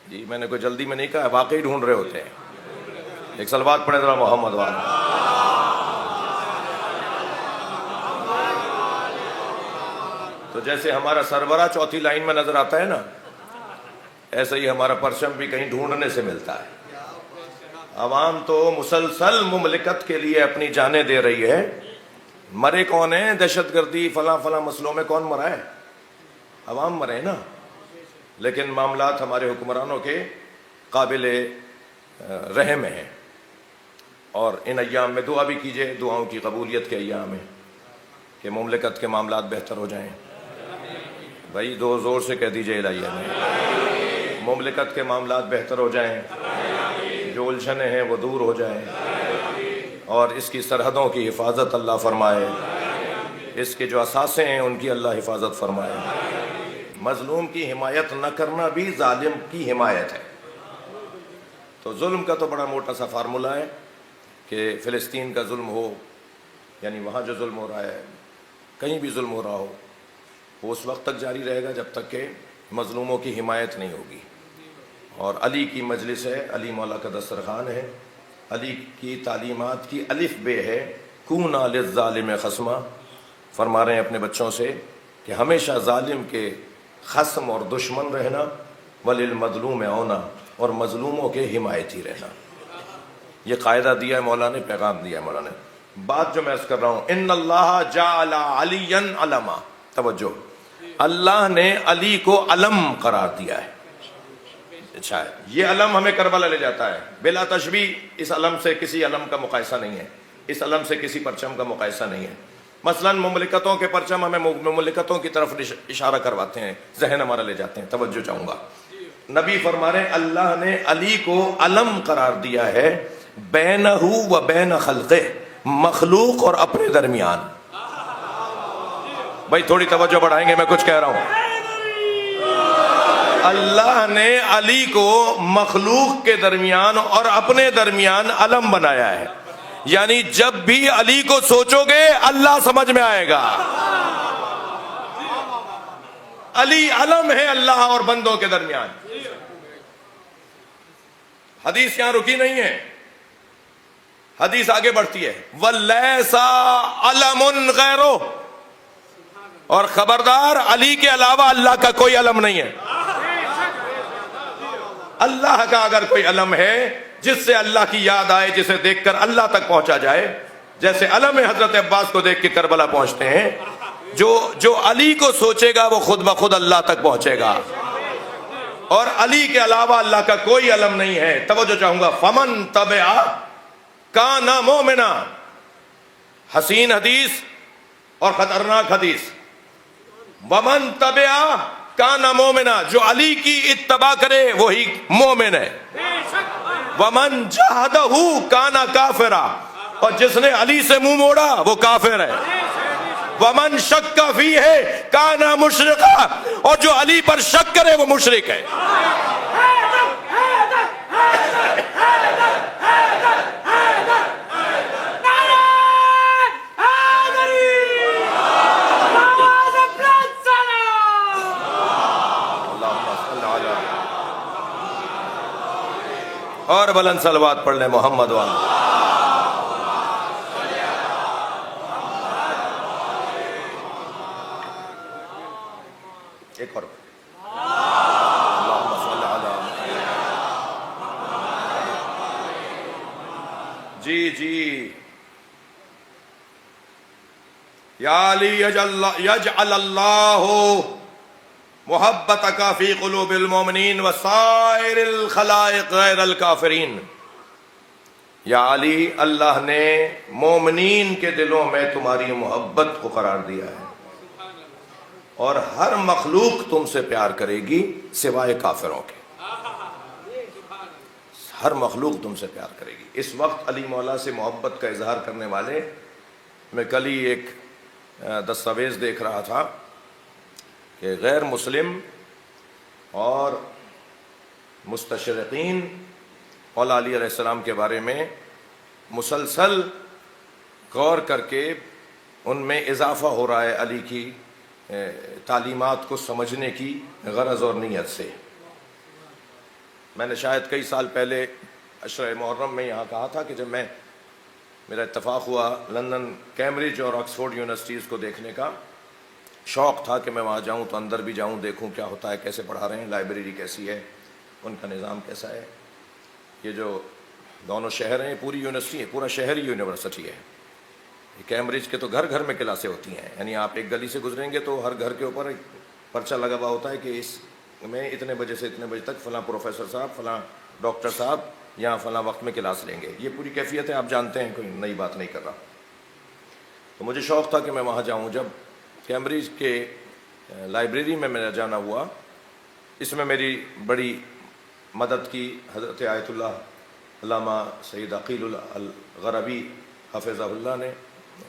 جی میں نے کوئی جلدی میں نہیں کہا، واقعی ڈھونڈ رہے ہوتے ہیں۔ ایک صلوات پڑھیں ذرا محمد والا۔ تو جیسے ہمارا سربراہ چوتھی لائن میں نظر آتا ہے نا، ایسا ہی ہمارا پرچم بھی کہیں ڈھونڈنے سے ملتا ہے۔ عوام تو مسلسل مملکت کے لیے اپنی جانیں دے رہی ہے، مرے کون ہیں؟ دہشت گردی فلاں فلاں مسئلوں میں کون مرا ہے؟ عوام مرے نا۔ لیکن معاملات ہمارے حکمرانوں کے قابل رحم ہیں، اور ان ایام میں دعا بھی کیجئے، دعاؤں کی قبولیت کے ایام ہیں کہ مملکت کے معاملات بہتر ہو جائیں۔ بھائی دو زور سے کہہ دیجئے الہیہ میں، مملکت کے معاملات بہتر ہو جائیں، جو الجھنیں ہیں وہ دور ہو جائیں، اور اس کی سرحدوں کی حفاظت اللہ فرمائے، اس کے جو اثاثے ہیں ان کی اللہ حفاظت فرمائے۔ مظلوم کی حمایت نہ کرنا بھی ظالم کی حمایت ہے۔ تو ظلم کا تو بڑا موٹا سا فارمولہ ہے کہ فلسطین کا ظلم ہو، یعنی وہاں جو ظلم ہو رہا ہے، کہیں بھی ظلم ہو رہا ہو، وہ اس وقت تک جاری رہے گا جب تک کہ مظلوموں کی حمایت نہیں ہوگی۔ اور علی کی مجلس ہے، علی مولا کا دسترخوان ہے، علی کی تعلیمات کی الف بے ہے، کونا للظالم خصما۔ فرما رہے ہیں اپنے بچوں سے کہ ہمیشہ ظالم کے خصم اور دشمن رہنا، وللمظلوم اونا، اور مظلوموں کے حمایتی رہنا۔ یہ قاعدہ دیا ہے مولا نے، پیغام دیا ہے مولا نے۔ بات جو میں عرض کر رہا ہوں، ان اللہ جعل علیا علما، توجہ، اللہ نے علی کو علم قرار دیا ہے۔ اچھا ہے، یہ علم ہمیں کربلا لے جاتا ہے بلا تشبیہ، اس علم سے کسی علم کا مقایسہ نہیں ہے، اس علم سے کسی پرچم کا مقایسہ نہیں ہے۔ مثلا مملکتوں کے پرچم ہمیں مملکتوں کی طرف اشارہ کرواتے ہیں، ذہن ہمارا لے جاتے ہیں۔ توجہ چاہوں گا، نبی فرما رہے ہیں اللہ نے علی کو علم قرار دیا ہے بینہ و بین خلقہ، مخلوق اور اپنے درمیان۔ بھائی تھوڑی توجہ بڑھائیں گے، میں کچھ کہہ رہا ہوں۔ اللہ نے علی کو مخلوق کے درمیان اور اپنے درمیان علم بنایا ہے، یعنی جب بھی علی کو سوچو گے اللہ سمجھ میں آئے گا۔ علی علم ہے اللہ اور بندوں کے درمیان۔ حدیث یہاں رکی نہیں ہے، حدیث آگے بڑھتی ہے، وَلَيْسَ عَلَمٌ غَيْرُهُ، اور خبردار علی کے علاوہ اللہ کا کوئی علم نہیں ہے۔ اللہ کا اگر کوئی علم ہے جس سے اللہ کی یاد آئے، جسے دیکھ کر اللہ تک پہنچا جائے، جیسے علم حضرت عباس کو دیکھ کے کربلا پہنچتے ہیں، جو علی کو سوچے گا وہ خود بخود اللہ تک پہنچے گا، اور علی کے علاوہ اللہ کا کوئی علم نہیں ہے۔ توجہ چاہوں گا، فمن تبع کان مومنا، حسین حدیث اور خطرناک حدیث، ومن تبع کان مومنا، جو علی کی اتباع کرے وہی مومن ہے، ومن جاہدہ کان کافرا، اور جس نے علی سے منہ موڑا وہ کافر ہے، ومن شک فیہ کان مشرکا، اور جو علی پر شک کرے وہ مشرک ہے۔ اور بلند صلوات پڑھ لیں محمد والے۔ ایک اور اللہم صل علی، جی یا علی یجعل اللہ محبتک فی قلوب المومنین وسائر الخلائق غیر الکافرین۔ یا علی، اللہ نے مومنین کے دلوں میں تمہاری محبت کو قرار دیا ہے، اور ہر مخلوق تم سے پیار کرے گی سوائے کافروں کے، ہر مخلوق تم سے پیار کرے گی۔ اس وقت علی مولا سے محبت کا اظہار کرنے والے، میں کل ہی ایک دستاویز دیکھ رہا تھا کہ غیر مسلم اور مستشرقین مولا علی علیہ السلام کے بارے میں مسلسل غور کر کے ان میں اضافہ ہو رہا ہے علی کی تعلیمات کو سمجھنے کی غرض اور نیت سے۔ میں نے شاید کئی سال پہلے عشرہ محرم میں یہاں کہا تھا کہ جب میرا اتفاق ہوا لندن، کیمبرج اور آکسفورڈ یونیورسٹیز کو دیکھنے کا، شوق تھا کہ میں وہاں جاؤں تو اندر بھی جاؤں، دیکھوں کیا ہوتا ہے، کیسے پڑھا رہے ہیں، لائبریری کیسی ہے، ان کا نظام کیسا ہے۔ یہ جو دونوں شہر ہیں، پوری یونیورسٹی ہے، پورا شہر ہی یونیورسٹی ہے۔ کیمبرج کے تو گھر گھر میں کلاسیں ہوتی ہیں، یعنی آپ ایک گلی سے گزریں گے تو ہر گھر کے اوپر ایک پرچہ لگا ہوا ہوتا ہے کہ اس میں اتنے بجے سے اتنے بجے تک فلاں پروفیسر صاحب، فلاں ڈاکٹر صاحب یہاں فلاں وقت میں کلاس لیں گے۔ یہ پوری کیفیت ہے، آپ جانتے ہیں، کوئی نئی بات نہیں کر رہا۔ تو مجھے شوق تھا کہ میں وہاں جاؤں۔ جب کیمبرج کے لائبریری میں میرا جانا ہوا، اس میں میری بڑی مدد کی حضرت آیت اللہ علامہ سید عقیل الغربی حفظہ اللہ نے،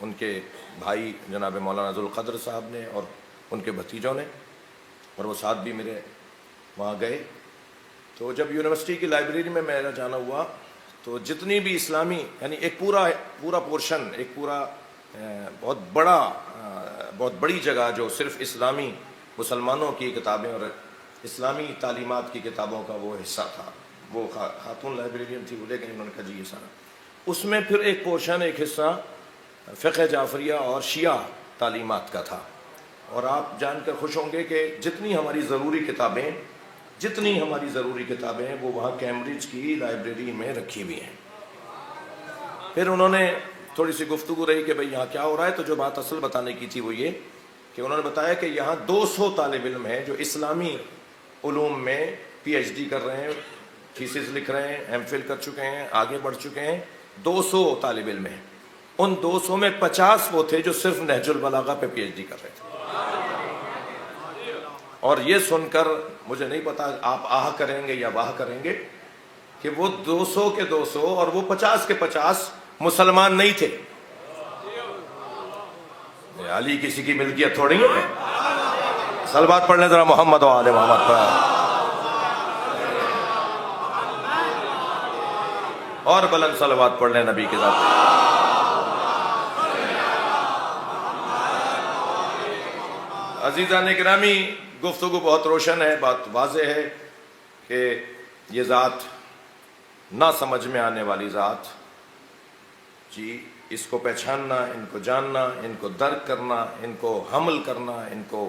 ان کے بھائی جناب مولانا ذوالقدر صاحب نے، اور ان کے بھتیجوں نے، اور وہ ساتھ بھی میرے وہاں گئے۔ تو جب یونیورسٹی کی لائبریری میں میرا جانا ہوا تو جتنی بھی اسلامی، یعنی ایک پورا پورشن، ایک پورا بہت بڑی جگہ جو صرف اسلامی مسلمانوں کی کتابیں اور اسلامی تعلیمات کی کتابوں کا وہ حصہ تھا۔ وہ خاتون لائبریرین تھی، وہ لے گئے، انہوں نے کہا جی یہ سارا۔ اس میں پھر ایک پورشن، ایک حصہ فقہ جعفریہ اور شیعہ تعلیمات کا تھا۔ اور آپ جان کر خوش ہوں گے کہ جتنی ہماری ضروری کتابیں ہیں وہ وہاں کیمبرج کی لائبریری میں رکھی ہوئی ہیں۔ پھر انہوں نے تھوڑی سی گفتگو رہی کہ بھئی یہاں کیا ہو رہا ہے، تو جو بات اصل بتانے کی تھی وہ یہ کہ انہوں نے بتایا کہ یہاں 200 طالب علم ہیں جو اسلامی علوم میں پی ایچ ڈی کر رہے ہیں، تھیسس لکھ رہے ہیں، ایم فل کر چکے ہیں، آگے بڑھ چکے ہیں. 200 طالب علم ہیں. ان 200 میں 50 وہ تھے جو صرف نہج البلاغہ پہ پی ایچ ڈی کر رہے تھے. اور یہ سن کر مجھے نہیں پتا آپ آہ کریں گے یا واہ کریں گے کہ وہ 200 کے 200 اور وہ 50 کے 50 مسلمان نہیں تھے. علی کسی کی ملکیت تھوڑی ہے. صلوات پڑھ لیں ذرا محمد و آل محمد پر. اور بلند صلوات پڑھ لیں نبی کے ذات. عزیزان گرامی، گفتگو بہت روشن ہے، بات واضح ہے کہ یہ ذات نہ سمجھ میں آنے والی ذات، جی اس کو پہچاننا، ان کو جاننا، ان کو درک کرنا، ان کو حمل کرنا، ان کو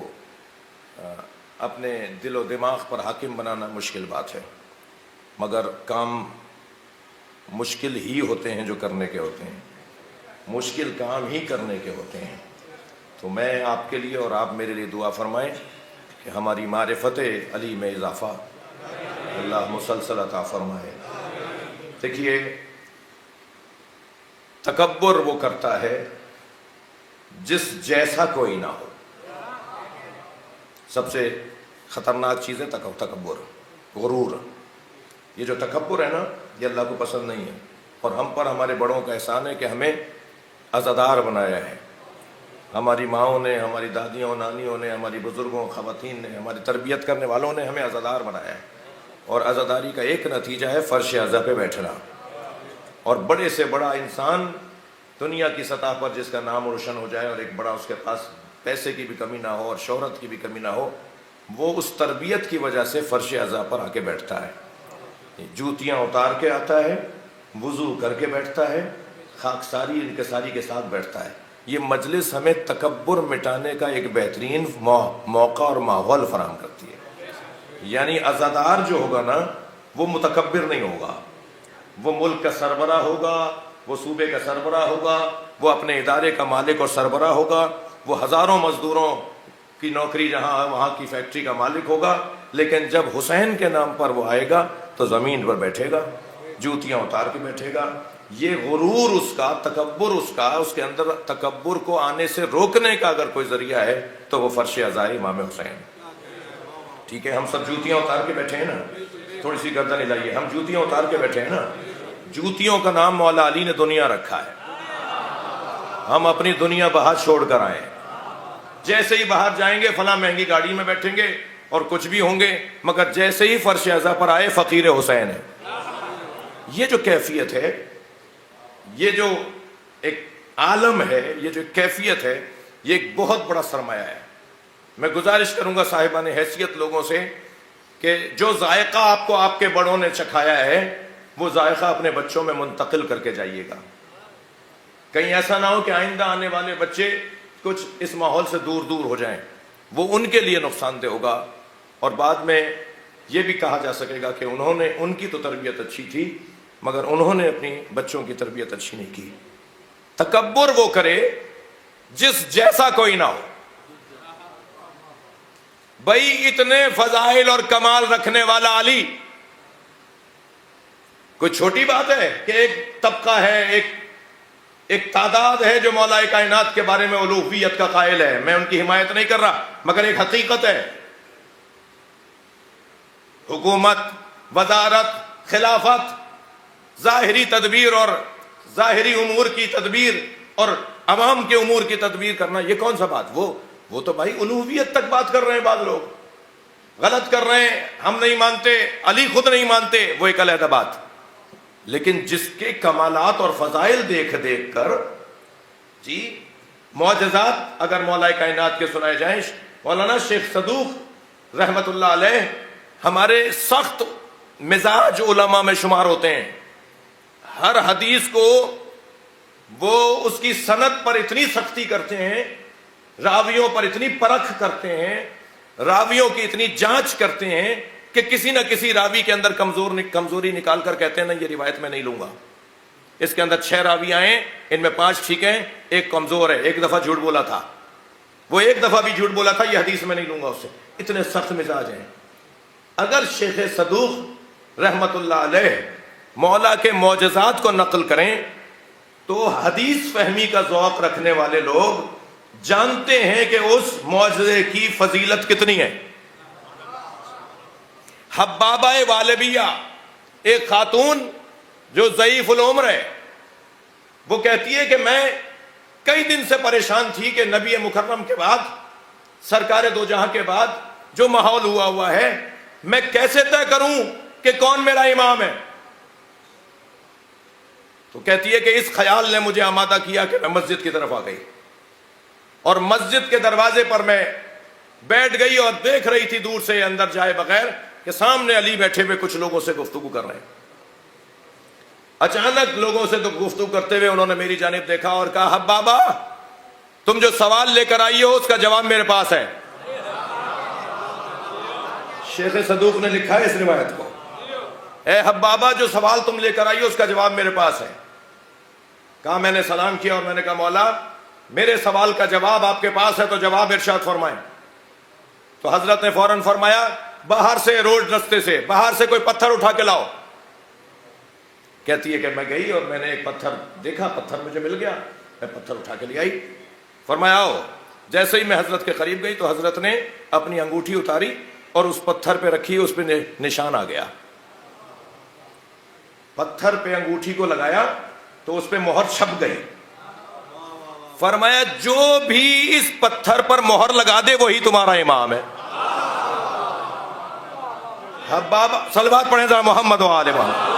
اپنے دل و دماغ پر حاکم بنانا مشکل بات ہے، مگر کام مشکل ہی ہوتے ہیں جو کرنے کے ہوتے ہیں، مشکل کام ہی کرنے کے ہوتے ہیں. تو میں آپ کے لیے اور آپ میرے لیے دعا فرمائیں کہ ہماری معرفت علی میں اضافہ اللہ مسلسل عطا فرمائے. دیکھیے، تکبر وہ کرتا ہے جس جیسا کوئی نہ ہو. سب سے خطرناک چیز ہے تکبر، غرور. یہ جو تکبر ہے نا، یہ اللہ کو پسند نہیں ہے. اور ہم پر ہمارے بڑوں کا احسان ہے کہ ہمیں عزادار بنایا ہے. ہماری ماؤں نے، ہماری دادیوں نانیوں نے، ہماری بزرگوں خواتین نے، ہماری تربیت کرنے والوں نے ہمیں عزادار بنایا ہے. اور عزاداری کا ایک نتیجہ ہے فرش عزا پہ بیٹھنا. اور بڑے سے بڑا انسان دنیا کی سطح پر جس کا نام روشن ہو جائے اور ایک بڑا اس کے پاس پیسے کی بھی کمی نہ ہو اور شہرت کی بھی کمی نہ ہو، وہ اس تربیت کی وجہ سے فرش عزا پر آ کے بیٹھتا ہے. جوتیاں اتار کے آتا ہے، وضو کر کے بیٹھتا ہے، خاکساری انکساری کے ساتھ بیٹھتا ہے. یہ مجلس ہمیں تکبر مٹانے کا ایک بہترین موقع اور ماحول فراہم کرتی ہے. یعنی عزادار جو ہوگا نا، وہ متکبر نہیں ہوگا. وہ ملک کا سربراہ ہوگا، وہ صوبے کا سربراہ ہوگا، وہ اپنے ادارے کا مالک اور سربراہ ہوگا، وہ ہزاروں مزدوروں کی نوکری جہاں ہے وہاں کی فیکٹری کا مالک ہوگا. لیکن جب حسین کے نام پر وہ آئے گا تو زمین پر بیٹھے گا، جوتیاں اتار کے بیٹھے گا. یہ غرور اس کا، تکبر اس کا، اس کے اندر تکبر کو آنے سے روکنے کا اگر کوئی ذریعہ ہے تو وہ فرش عزائے امام حسین. ٹھیک ہے، ہم سب جوتیاں اتار کے بیٹھے ہیں نا، تھوڑی سی گردن ہلائیے. ہم جوتیاں اتار کے بیٹھے ہیں نا. جوتیوں کا نام مولا علی نے دنیا رکھا ہے. ہم اپنی دنیا باہر چھوڑ کر آئے. جیسے ہی باہر جائیں گے فلاں مہنگی گاڑی میں بیٹھیں گے اور کچھ بھی ہوں گے، مگر جیسے ہی فرش عزا پر آئے فقیر حسین ہے. یہ جو کیفیت ہے، یہ جو ایک عالم ہے، یہ جو کیفیت ہے، یہ ایک بہت بڑا سرمایہ ہے. میں گزارش کروں گا صاحبان حیثیت لوگوں سے کہ جو ذائقہ آپ کو آپ کے بڑوں نے چکھایا ہے وہ ذائقہ اپنے بچوں میں منتقل کر کے جائیے گا. کہیں ایسا نہ ہو کہ آئندہ آنے والے بچے کچھ اس ماحول سے دور دور ہو جائیں. وہ ان کے لیے نقصان دہ ہوگا اور بعد میں یہ بھی کہا جا سکے گا کہ ان کی تو تربیت اچھی تھی مگر انہوں نے اپنی بچوں کی تربیت اچھی نہیں کی. تکبر وہ کرے جس جیسا کوئی نہ ہو. بھائی اتنے فضائل اور کمال رکھنے والا علی کوئی چھوٹی بات ہے کہ ایک طبقہ ہے، ایک تعداد ہے جو مولا کائنات کے بارے میں الوہیت کا قائل ہے. میں ان کی حمایت نہیں کر رہا مگر ایک حقیقت ہے. حکومت، وزارت، خلافت، ظاہری تدبیر اور ظاہری امور کی تدبیر اور عوام کے امور کی تدبیر کرنا، یہ کون سا بات؟ وہ تو بھائی الوہیت تک بات کر رہے ہیں. بعض لوگ غلط کر رہے ہیں، ہم نہیں مانتے، علی خود نہیں مانتے، وہ ایک علیحدہ بات. لیکن جس کے کمالات اور فضائل دیکھ کر جی معجزات اگر مولا کائنات کے سنائے جائیں. مولانا شیخ صدوق رحمت اللہ علیہ ہمارے سخت مزاج علماء میں شمار ہوتے ہیں. ہر حدیث کو وہ اس کی سند پر اتنی سختی کرتے ہیں، راویوں پر اتنی پرکھ کرتے ہیں، راویوں کی اتنی جانچ کرتے ہیں کہ کسی نہ کسی راوی کے اندر کمزوری نکال کر کہتے ہیں نہیں یہ روایت میں نہیں لوں گا. اس کے اندر 6 راویہ ہیں، ان میں 5 ٹھیک ہیں، ایک کمزور ہے، ایک دفعہ جھوٹ بولا تھا، وہ ایک دفعہ بھی جھوٹ بولا تھا، یہ حدیث میں نہیں لوں گا اس سے، اتنے سخت مزاج ہیں۔ اگر شیخ صدوق رحمت اللہ علیہ مولا کے معجزات کو نقل کریں تو حدیث فہمی کا ذوق رکھنے والے لوگ جانتے ہیں کہ اس معجزے کی فضیلت کتنی ہے۔ حبابہ والبیہ، ایک خاتون جو ضعیف العمر ہے، وہ کہتی ہے کہ میں کئی دن سے پریشان تھی کہ نبی مکرم کے بعد، سرکار دو جہاں کے بعد جو ماحول ہوا ہے، میں کیسے طے کروں کہ کون میرا امام ہے۔ تو کہتی ہے کہ اس خیال نے مجھے آمادہ کیا کہ میں مسجد کی طرف آ گئی، اور مسجد کے دروازے پر میں بیٹھ گئی اور دیکھ رہی تھی دور سے اندر جائے بغیر کہ سامنے علی بیٹھے ہوئے کچھ لوگوں سے گفتگو کر رہے ہیں۔ اچانک لوگوں سے تو گفتگو کرتے ہوئے انہوں نے میری جانب دیکھا اور کہا، حبابہ تم جو سوال لے کر آئی ہو اس کا جواب میرے پاس ہے۔ شیخ صدوق نے لکھا ہے اس روایت کو، اے حبابہ جو سوال تم لے کر آئی ہو اس کا جواب میرے پاس ہے۔ کہا، میں نے سلام کیا اور میں نے کہا، مولا میرے سوال کا جواب آپ کے پاس ہے تو جواب ارشاد فرمائیں۔ تو حضرت نے فوراً فرمایا، باہر سے، روڈ رستے سے باہر سے کوئی پتھر اٹھا کے لاؤ۔ کہتی ہے کہ میں گئی اور میں نے ایک پتھر دیکھا، پتھر مجھے مل گیا، میں پتھر اٹھا کے لے آئی۔ فرمایا آؤ۔ جیسے ہی میں حضرت کے قریب گئی تو حضرت نے اپنی انگوٹھی اتاری اور اس پتھر پہ رکھی، اس پہ نشان آ گیا۔ پتھر پہ انگوٹھی کو لگایا تو اس پہ مہر چھپ گئی۔ فرمایا جو بھی اس پتھر پر مہر لگا دے وہی تمہارا امام ہے۔ حبابہ صلوات پڑھیں ذرا محمد و آل محمد۔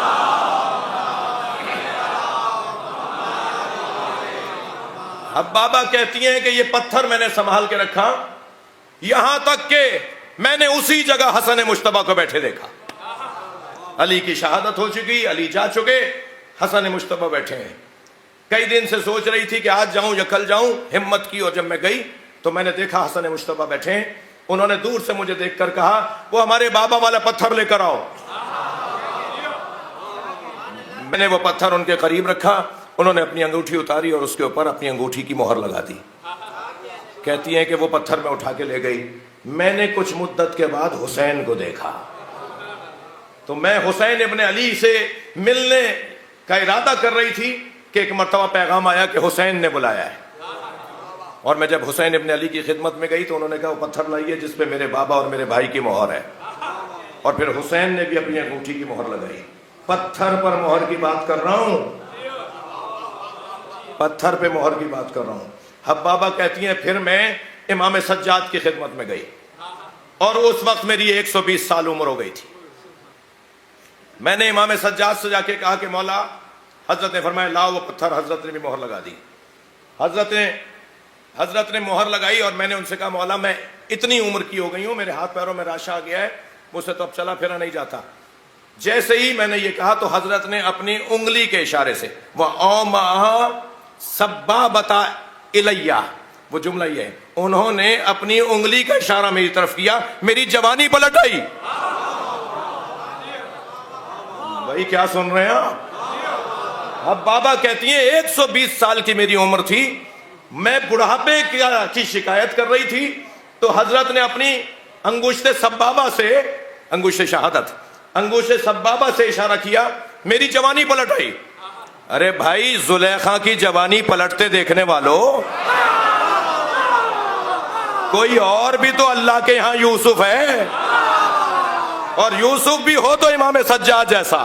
حبابہ کہتی ہیں کہ یہ پتھر میں نے سنبھال کے رکھا یہاں تک کہ میں نے اسی جگہ حسن مجتبیٰ کو بیٹھے دیکھا۔ علی کی شہادت ہو چکی، علی جا چکے، حسن مجتبیٰ بیٹھے ہیں۔ کئی دن سے سوچ رہی تھی کہ آج جاؤں یا کل جاؤں، ہمت کی اور جب میں گئی تو میں نے دیکھا حسن مجتبیٰ بیٹھے ہیں۔ انہوں نے دور سے مجھے دیکھ کر کہا، وہ ہمارے بابا والا پتھر لے کر آؤ۔ میں نے وہ پتھر ان کے قریب رکھا، انہوں نے اپنی انگوٹھی اتاری اور اس کے اوپر اپنی انگوٹھی کی مہر لگا دی۔ کہتی ہیں کہ وہ پتھر میں اٹھا کے لے گئی۔ میں نے کچھ مدت کے بعد حسین کو دیکھا تو میں حسین ابن علی سے ملنے کا ارادہ کر رہی تھی کہ ایک مرتبہ پیغام آیا کہ حسین نے بلایا ہے، اور میں جب حسین ابن علی کی خدمت میں گئی تو انہوں نے کہا وہ پتھر لائیے جس پہ میرے بابا اور میرے بھائی کی مہر ہے، اور پھر حسین نے بھی اپنی انگوٹھی کی مہر لگائی۔ پتھر پر مہر کی بات کر رہا ہوں، پتھر پہ مہر کی بات کر رہا ہوں۔ حبابہ کہتی ہیں پھر میں امام سجاد کی خدمت میں گئی اور اس وقت میری 120 سال عمر ہو گئی تھی۔ میں نے امام سجاد سے جا کے کہا کہ مولا، حضرت نے فرمایا لاؤ وہ پتھر، حضرت نے بھی مہر لگا دی۔ حضرت نے مہر لگائی اور میں نے ان سے کہا مولا میں اتنی عمر کی ہو گئی ہوں، میرے ہاتھ پیروں میں راشا آ گیا ہے، مجھ سے تو اب چلا پھرا نہیں جاتا۔ جیسے ہی میں نے یہ کہا تو حضرت نے اپنی انگلی کے اشارے سے وَأَوْمَعَ سَبَّابَتَ إِلَيَّ، وہ جملہ یہ ہے، انہوں نے اپنی انگلی کا اشارہ میری طرف کیا، میری جوانی پلٹ آئی۔ بھائی کیا سن رہے ہیں آپ؟ اب بابا کہتی ہیں 120 سال کی میری عمر تھی، میں بڑھاپے کی شکایت کر رہی تھی تو حضرت نے اپنی انگشت سبابہ سے، انگشت شہادت، انگشت سبابہ سے اشارہ کیا، میری جوانی پلٹ آئی۔ ارے بھائی زلیخا کی جوانی پلٹتے دیکھنے والوں، کوئی اور بھی تو اللہ کے یہاں یوسف ہے، اور یوسف بھی ہو تو امام سجاد جیسا۔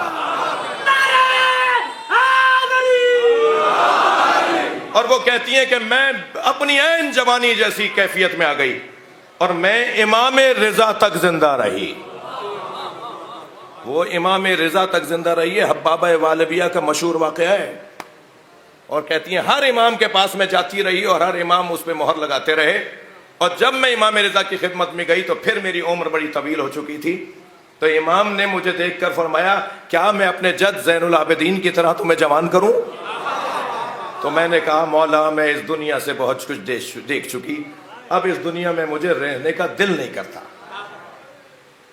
اور وہ کہتی ہیں کہ میں اپنی عین جوانی جیسی کیفیت میں آ گئی اور میں امام رضا تک زندہ رہی۔ وہ امام رضا تک زندہ رہی ہے، حبابہ والبیہ کا مشہور واقعہ ہے، اور کہتی ہیں ہر امام کے پاس میں جاتی رہی اور ہر امام اس پہ مہر لگاتے رہے، اور جب میں امام رضا کی خدمت میں گئی تو پھر میری عمر بڑی طویل ہو چکی تھی، تو امام نے مجھے دیکھ کر فرمایا کیا میں اپنے جد زین العابدین کی طرح تمہیں جوان کروں؟ تو میں نے کہا مولا میں اس دنیا سے بہت کچھ دیکھ چکی، اب اس دنیا میں مجھے رہنے کا دل نہیں کرتا،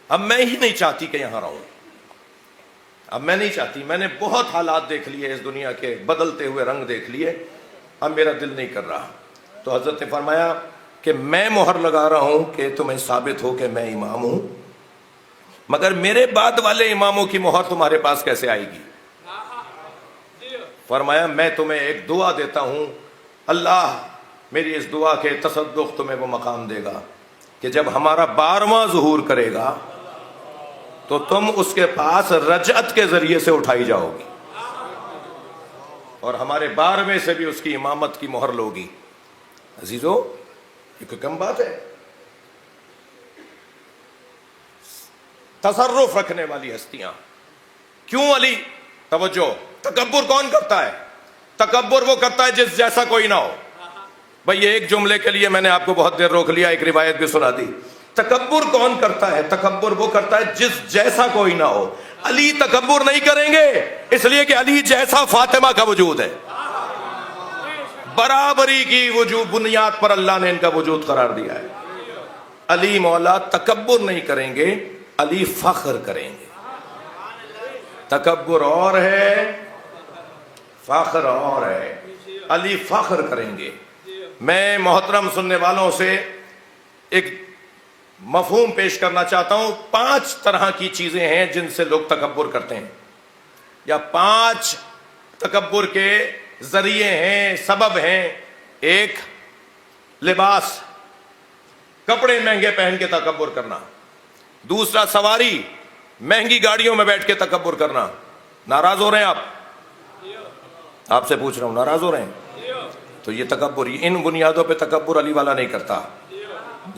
اب میں ہی نہیں چاہتی کہ یہاں رہوں۔ اب میں نہیں چاہتی، میں نے بہت حالات دیکھ لیے اس دنیا کے، بدلتے ہوئے رنگ دیکھ لیے، اب میرا دل نہیں کر رہا۔ تو حضرت نے فرمایا کہ میں مہر لگا رہا ہوں کہ تمہیں ثابت ہو کہ میں امام ہوں، مگر میرے بعد والے اماموں کی مہر تمہارے پاس کیسے آئے گی؟ فرمایا میں تمہیں ایک دعا دیتا ہوں، اللہ میری اس دعا کے تصدق تمہیں وہ مقام دے گا کہ جب ہمارا 12واں ظہور کرے گا تو تم اس کے پاس رجعت کے ذریعے سے اٹھائی جاؤ گی، اور ہمارے 12ویں سے بھی اس کی امامت کی مہر لوگی۔ عزیزو، یہ کوئی کم بات ہے؟ تصرف رکھنے والی ہستیاں کیوں علی؟ توجہ، تکبر کون کرتا ہے؟ تکبر وہ کرتا ہے جس جیسا کوئی نہ ہو۔ بھئی ایک جملے کے لیے میں نے آپ کو بہت دیر روک لیا، ایک روایت بھی سنا دی۔ تکبر کون کرتا ہے؟ تکبر وہ کرتا ہے جس جیسا کوئی نہ ہو۔ علی تکبر نہیں کریں گے اس لیے کہ علی جیسا فاطمہ کا وجود ہے، برابری کی وجود بنیاد پر اللہ نے ان کا وجود قرار دیا ہے۔ علی مولا تکبر نہیں کریں گے، علی فخر کریں گے۔ تکبر اور ہے، فخر اور ہے۔ علی فخر کریں گے۔ میں محترم سننے والوں سے ایک مفہوم پیش کرنا چاہتا ہوں۔ 5 طرح کی چیزیں ہیں جن سے لوگ تکبر کرتے ہیں، یا 5 تکبر کے ذریعے ہیں، سبب ہیں۔ ایک، لباس، کپڑے مہنگے پہن کے تکبر کرنا۔ دوسرا، سواری، مہنگی گاڑیوں میں بیٹھ کے تکبر کرنا۔ ناراض ہو رہے ہیں آپ سے پوچھ رہا ہوں، ناراض ہو رہے ہیں؟ تو یہ تکبر، ان بنیادوں پہ تکبر علی والا نہیں کرتا،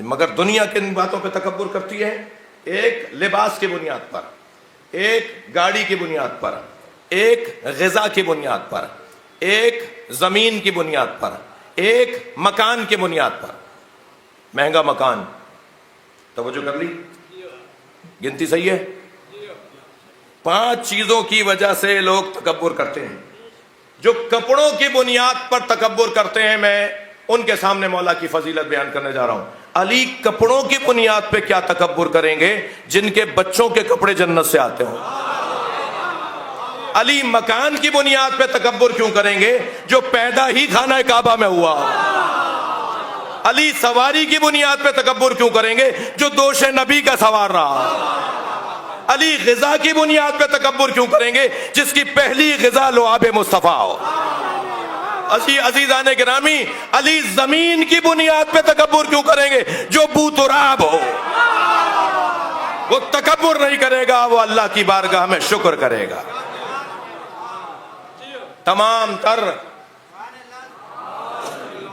مگر دنیا کن باتوں پہ تکبر کرتی ہے؟ ایک لباس کی بنیاد پر، ایک گاڑی کی بنیاد پر، ایک غذا کی بنیاد پر، ایک زمین کی بنیاد پر، ایک مکان کی بنیاد پر۔ مہنگا مکان، توجہ کر لی؟ گنتی صحیح ہے؟ 5 چیزوں کی وجہ سے لوگ تکبر کرتے ہیں۔ جو کپڑوں کی بنیاد پر تکبر کرتے ہیں، میں ان کے سامنے مولا کی فضیلت بیان کرنے جا رہا ہوں۔ علی کپڑوں کی بنیاد پہ کیا تکبر کریں گے جن کے بچوں کے کپڑے جنت سے آتے ہوں؟ علی مکان کی بنیاد پہ تکبر کیوں کریں گے جو پیدا ہی خانہ کعبہ میں ہوا؟ علی سواری کی بنیاد پہ تکبر کیوں کریں گے جو دوش نبی کا سوار رہا؟ علی غذا کی بنیاد پہ تکبر کیوں کریں گے جس کی پہلی غذا لعاب مصطفیٰ ہو؟ عزیزان گرامی، علی زمین کی بنیاد پہ تکبر کیوں کریں گے جو بو تراب ہو؟ وہ تکبر نہیں کرے گا، وہ اللہ کی بارگاہ میں شکر کرے گا۔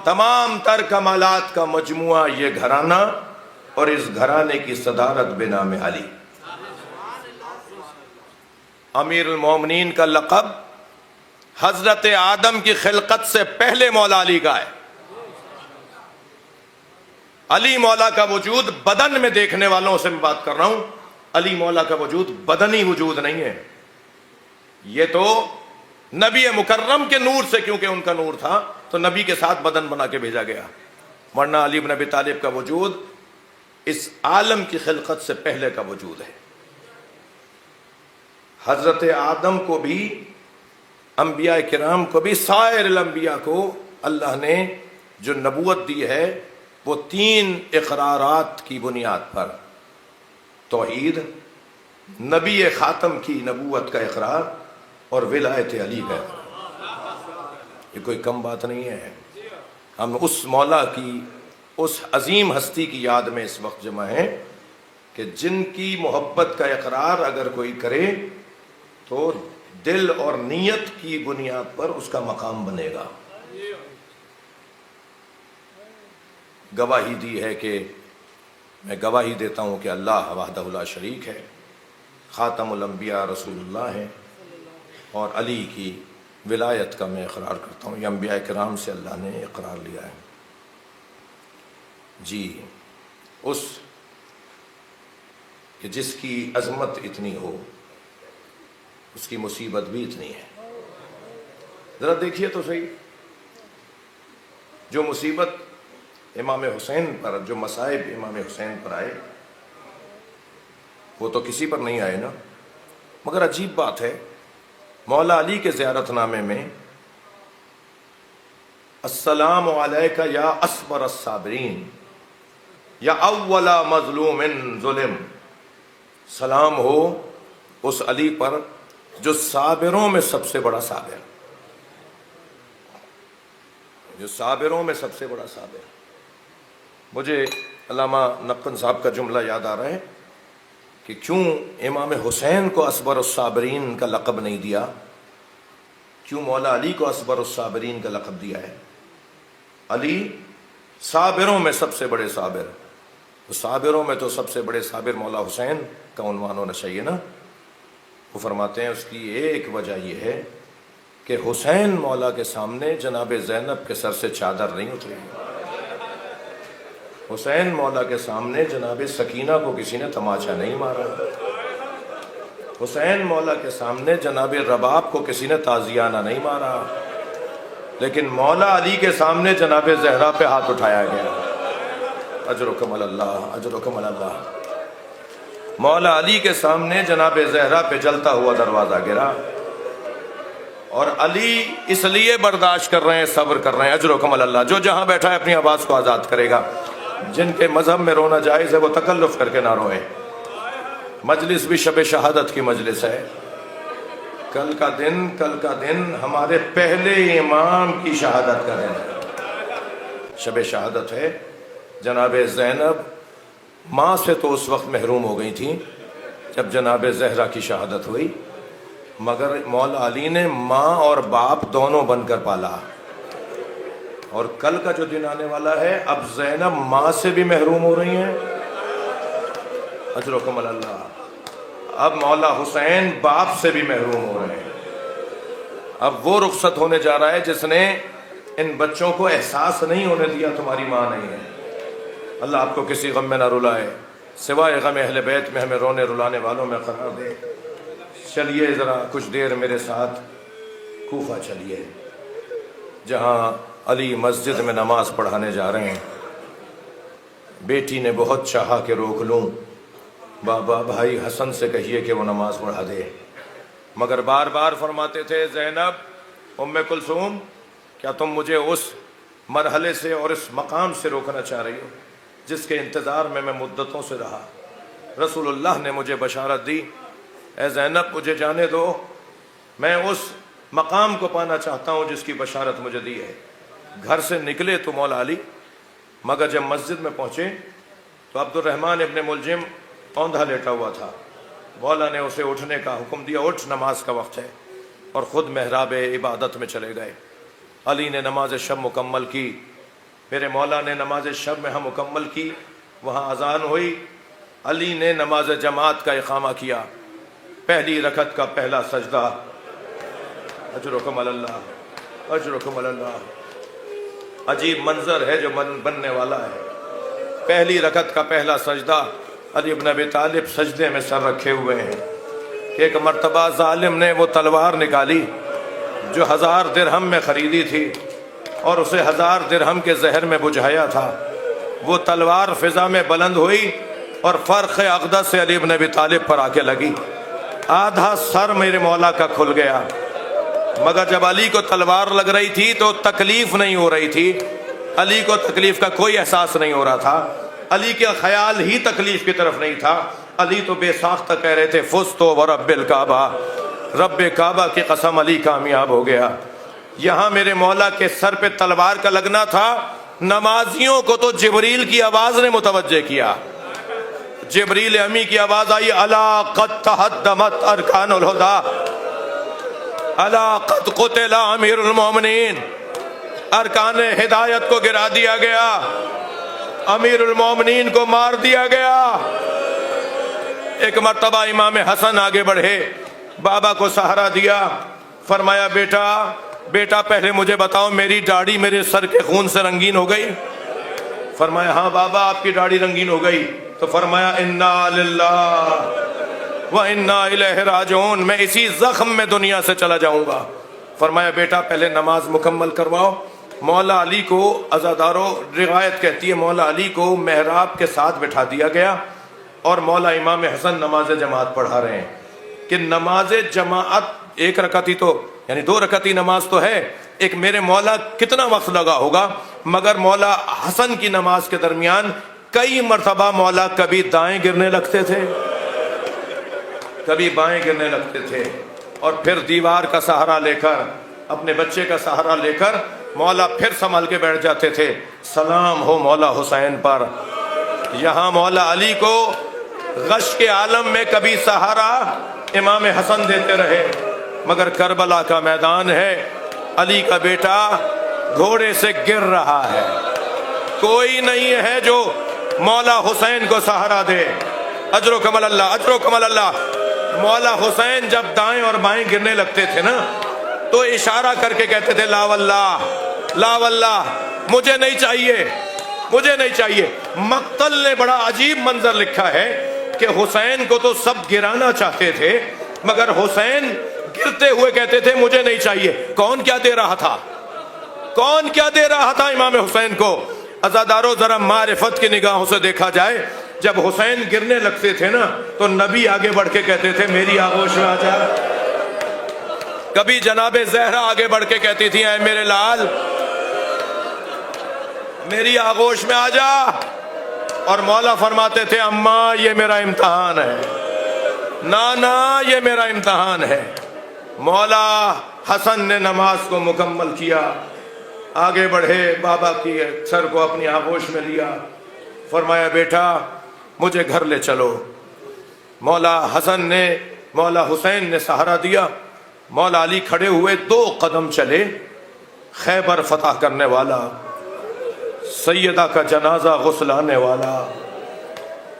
تمام تر کمالات کا مجموعہ یہ گھرانہ، اور اس گھرانے کی صدارت بنام علی۔ امیر المومنین کا لقب حضرت آدم کی خلقت سے پہلے مولا علی کا ہے۔ علی مولا کا وجود بدن میں دیکھنے والوں سے میں بات کر رہا ہوں، علی مولا کا وجود بدنی وجود نہیں ہے۔ یہ تو نبی مکرم کے نور سے، کیونکہ ان کا نور تھا تو نبی کے ساتھ بدن بنا کے بھیجا گیا، ورنہ علی بن ابی طالب کا وجود اس عالم کی خلقت سے پہلے کا وجود ہے۔ حضرت آدم کو بھی، انبیاء کرام کو بھی، سائر الانبیاء کو اللہ نے جو نبوت دی ہے وہ 3 اقرارات کی بنیاد پر: توحید، نبی خاتم کی نبوت کا اقرار، اور ولایت علی کا اقرار۔ یہ کوئی کم بات نہیں ہے۔ ہم اس مولا کی، اس عظیم ہستی کی یاد میں اس وقت جمع ہیں کہ جن کی محبت کا اقرار اگر کوئی کرے تو دل اور نیت کی بنیاد پر اس کا مقام بنے گا۔ گواہی دی ہے کہ میں گواہی دیتا ہوں کہ اللہ وحدہ لا شریک ہے، خاتم الانبیاء رسول اللہ ہے، اور علی کی ولایت کا میں اقرار کرتا ہوں۔ یہ انبیاء کرام سے اللہ نے اقرار لیا ہے۔ جی، اس کہ جس کی عظمت اتنی ہو اس کی مصیبت بھی اتنی ہے۔ ذرا دیکھیے تو صحیح، جو مصیبت امام حسین پر، جو مصائب امام حسین پر آئے وہ تو کسی پر نہیں آئے نا، مگر عجیب بات ہے، مولا علی کے زیارت نامے میں السلام علیکہ یا اصبر الصابرین یا اول مظلوم ظلم، سلام ہو اس علی پر جو صابروں میں سب سے بڑا صابر، جو صابروں میں سب سے بڑا صابر۔ مجھے علامہ نقن صاحب کا جملہ یاد آ رہا ہے کہ کیوں امام حسین کو اصبر الصابرین کا لقب نہیں دیا، کیوں مولا علی کو اصبر الصابرین کا لقب دیا ہے؟ علی صابروں میں سب سے بڑے صابر، صابروں میں تو سب سے بڑے صابر مولا حسین کا عنوان ہونا چاہیے نا۔ وہ فرماتے ہیں اس کی ایک وجہ یہ ہے کہ حسین مولا کے سامنے جناب زینب کے سر سے چادر نہیں اتری، حسین مولا کے سامنے جناب سکینہ کو کسی نے تماچا نہیں مارا، حسین مولا کے سامنے جناب رباب کو کسی نے تازیانہ نہیں مارا، لیکن مولا علی کے سامنے جناب زہرا پہ ہاتھ اٹھایا گیا۔ اجرکم اللہ، اجرکم اللہ۔ مولا علی کے سامنے جناب زہرا پہ جلتا ہوا دروازہ گرا، اور علی اس لیے برداشت کر رہے ہیں، صبر کر رہے ہیں۔ اجرکم اللہ۔ جو جہاں بیٹھا ہے اپنی آواز کو آزاد کرے گا، جن کے مذہب میں رونا جائز ہے وہ تکلف کر کے نہ روئے۔ مجلس بھی شب شہادت کی مجلس ہے، کل کا دن ہمارے پہلے امام کی شہادت کا دن ہے، شب شہادت ہے۔ جناب زینب ماں سے تو اس وقت محروم ہو گئی تھی جب جناب زہرا کی شہادت ہوئی، مگر مولا علی نے ماں اور باپ دونوں بن کر پالا، اور کل کا جو دن آنے والا ہے اب زینب ماں سے بھی محروم ہو رہی ہیں۔ اجرکم اللہ۔ اب مولا حسین باپ سے بھی محروم ہو رہے ہیں۔ اب وہ رخصت ہونے جا رہا ہے جس نے ان بچوں کو احساس نہیں ہونے دیا تمہاری ماں نہیں ہے۔ اللہ آپ کو کسی غم میں نہ رلائے، سوائے غم اہل بیت میں ہمیں رونے رلانے والوں میں قرار دے۔ چلیے ذرا کچھ دیر میرے ساتھ کوفہ چلیے، جہاں علی مسجد میں نماز پڑھانے جا رہے ہیں۔ بیٹی نے بہت چاہا کہ روک لوں، بابا بھائی حسن سے کہیے کہ وہ نماز پڑھا دے، مگر بار بار فرماتے تھے زینب، ام کلثوم، کیا تم مجھے اس مرحلے سے اور اس مقام سے روکنا چاہ رہی ہو جس کے انتظار میں مدتوں سے رہا؟ رسول اللہ نے مجھے بشارت دی، اے زینب مجھے جانے دو، میں اس مقام کو پانا چاہتا ہوں جس کی بشارت مجھے دی ہے۔ گھر سے نکلے تو مولا علی، مگر جب مسجد میں پہنچے تو عبد الرحمن ابن ملجم اوندھا لیٹا ہوا تھا۔ مولا نے اسے اٹھنے کا حکم دیا، اٹھ نماز کا وقت ہے، اور خود محراب عبادت میں چلے گئے۔ علی نے نماز شب مکمل کی، میرے مولا نے نماز شب میں ہم مکمل کی، وہاں اذان ہوئی، علی نے نماز جماعت کا اقامہ کیا، پہلی رکعت کا پہلا سجدہ۔ اجرکم اللہ، اجرکم اللہ۔ عجیب منظر ہے جو بننے والا ہے۔ پہلی رکعت کا پہلا سجدہ، علی بن ابی طالب سجدے میں سر رکھے ہوئے ہیں۔ ایک مرتبہ ظالم نے وہ تلوار نکالی جو 1000 درہم میں خریدی تھی اور اسے 1000 درہم کے زہر میں بجھایا تھا۔ وہ تلوار فضا میں بلند ہوئی اور فرق اقدس سے علی بن ابی طالب پر آ کے لگی، آدھا سر میرے مولا کا کھل گیا۔ مگر جب علی کو تلوار لگ رہی تھی تو تکلیف نہیں ہو رہی تھی، علی کو تکلیف کا کوئی احساس نہیں ہو رہا تھا، علی کا خیال ہی تکلیف کی طرف نہیں تھا۔ علی تو بے ساختہ کہہ رہے تھے فزت ورب الکعبہ، رب کعبہ کی قسم علی کامیاب ہو گیا۔ یہاں میرے مولا کے سر پہ تلوار کا لگنا تھا، نمازیوں کو تو جبریل کی آواز نے متوجہ کیا۔ جبریل امی کی آواز آئی، الا قد تہدمت ارکان الہدی، الا قد قتل امیر المومنین، ارکان ہدایت کو گرا دیا گیا، امیر المومنین کو مار دیا گیا۔ ایک مرتبہ امام حسن آگے بڑھے، بابا کو سہارا دیا، فرمایا بیٹا پہلے مجھے بتاؤ میری داڑھی میرے سر کے خون سے رنگین ہو گئی؟ فرمایا ہاں بابا آپ کی داڑھی رنگین ہو گئی۔ تو فرمایا انا للہ وَإِنَّا إِلَيْهِ رَاجِعُونَ، میں اسی زخم میں دنیا سے چلا جاؤں گا۔ فرمایا بیٹا پہلے نماز مکمل کرواؤ۔ مولا علی کو عزادارو روایت کہتی ہے مولا علی کو محراب کے ساتھ بٹھا دیا گیا اور مولا امام حسن نماز جماعت پڑھا رہے ہیں۔ کہ نماز جماعت ایک رکعتی تو یعنی 2 رکعتی نماز تو ہے، ایک میرے مولا کتنا وقت لگا ہوگا، مگر مولا حسن کی نماز کے درمیان کئی مرتبہ مولا کبھی دائیں گرنے لگتے تھے، کبھی بائیں گرنے لگتے تھے، اور پھر دیوار کا سہارا لے کر، اپنے بچے کا سہارا لے کر مولا پھر سنبھل کے بیٹھ جاتے تھے۔ سلام ہو مولا حسین پر۔ یہاں مولا علی کو غش کے عالم میں کبھی سہارا امام حسن دیتے رہے، مگر کربلا کا میدان ہے، علی کا بیٹا گھوڑے سے گر رہا ہے، کوئی نہیں ہے جو مولا حسین کو سہارا دے۔ اجر و کمل اللہ، اجر و کمل اللہ۔ مولا حسین جب دائیں اور بائیں گرنے لگتے تھے نا تو اشارہ کر کے کہتے تھے لا واللہ، لا واللہ، مجھے نہیں چاہیے، مجھے نہیں چاہیے۔ مقتل نے بڑا عجیب منظر لکھا ہے کہ حسین کو تو سب گرانا چاہتے تھے، مگر حسین گرتے ہوئے کہتے تھے مجھے نہیں چاہیے۔ کون کیا دے رہا تھا؟ کون کیا دے رہا تھا امام حسین کو؟ عزادارو ذرا معرفت کی نگاہوں سے دیکھا جائے، جب حسین گرنے لگتے تھے نا تو نبی آگے بڑھ کے کہتے تھے میری آغوش میں آ جا۔ کبھی جناب زہرا آگے بڑھ کے کہتی تھی اے میرے لال میری آغوش میں آ جا، اور مولا فرماتے تھے اماں یہ میرا امتحان ہے، نانا یہ میرا امتحان ہے۔ مولا حسن نے نماز کو مکمل کیا، آگے بڑھے، بابا کی سر کو اپنی آغوش میں لیا، فرمایا بیٹا مجھے گھر لے چلو۔ مولا حسن نے، مولا حسین نے سہارا دیا، مولا علی کھڑے ہوئے 2 قدم چلے، خیبر فتح کرنے والا، سیدہ کا جنازہ غسلانے والا،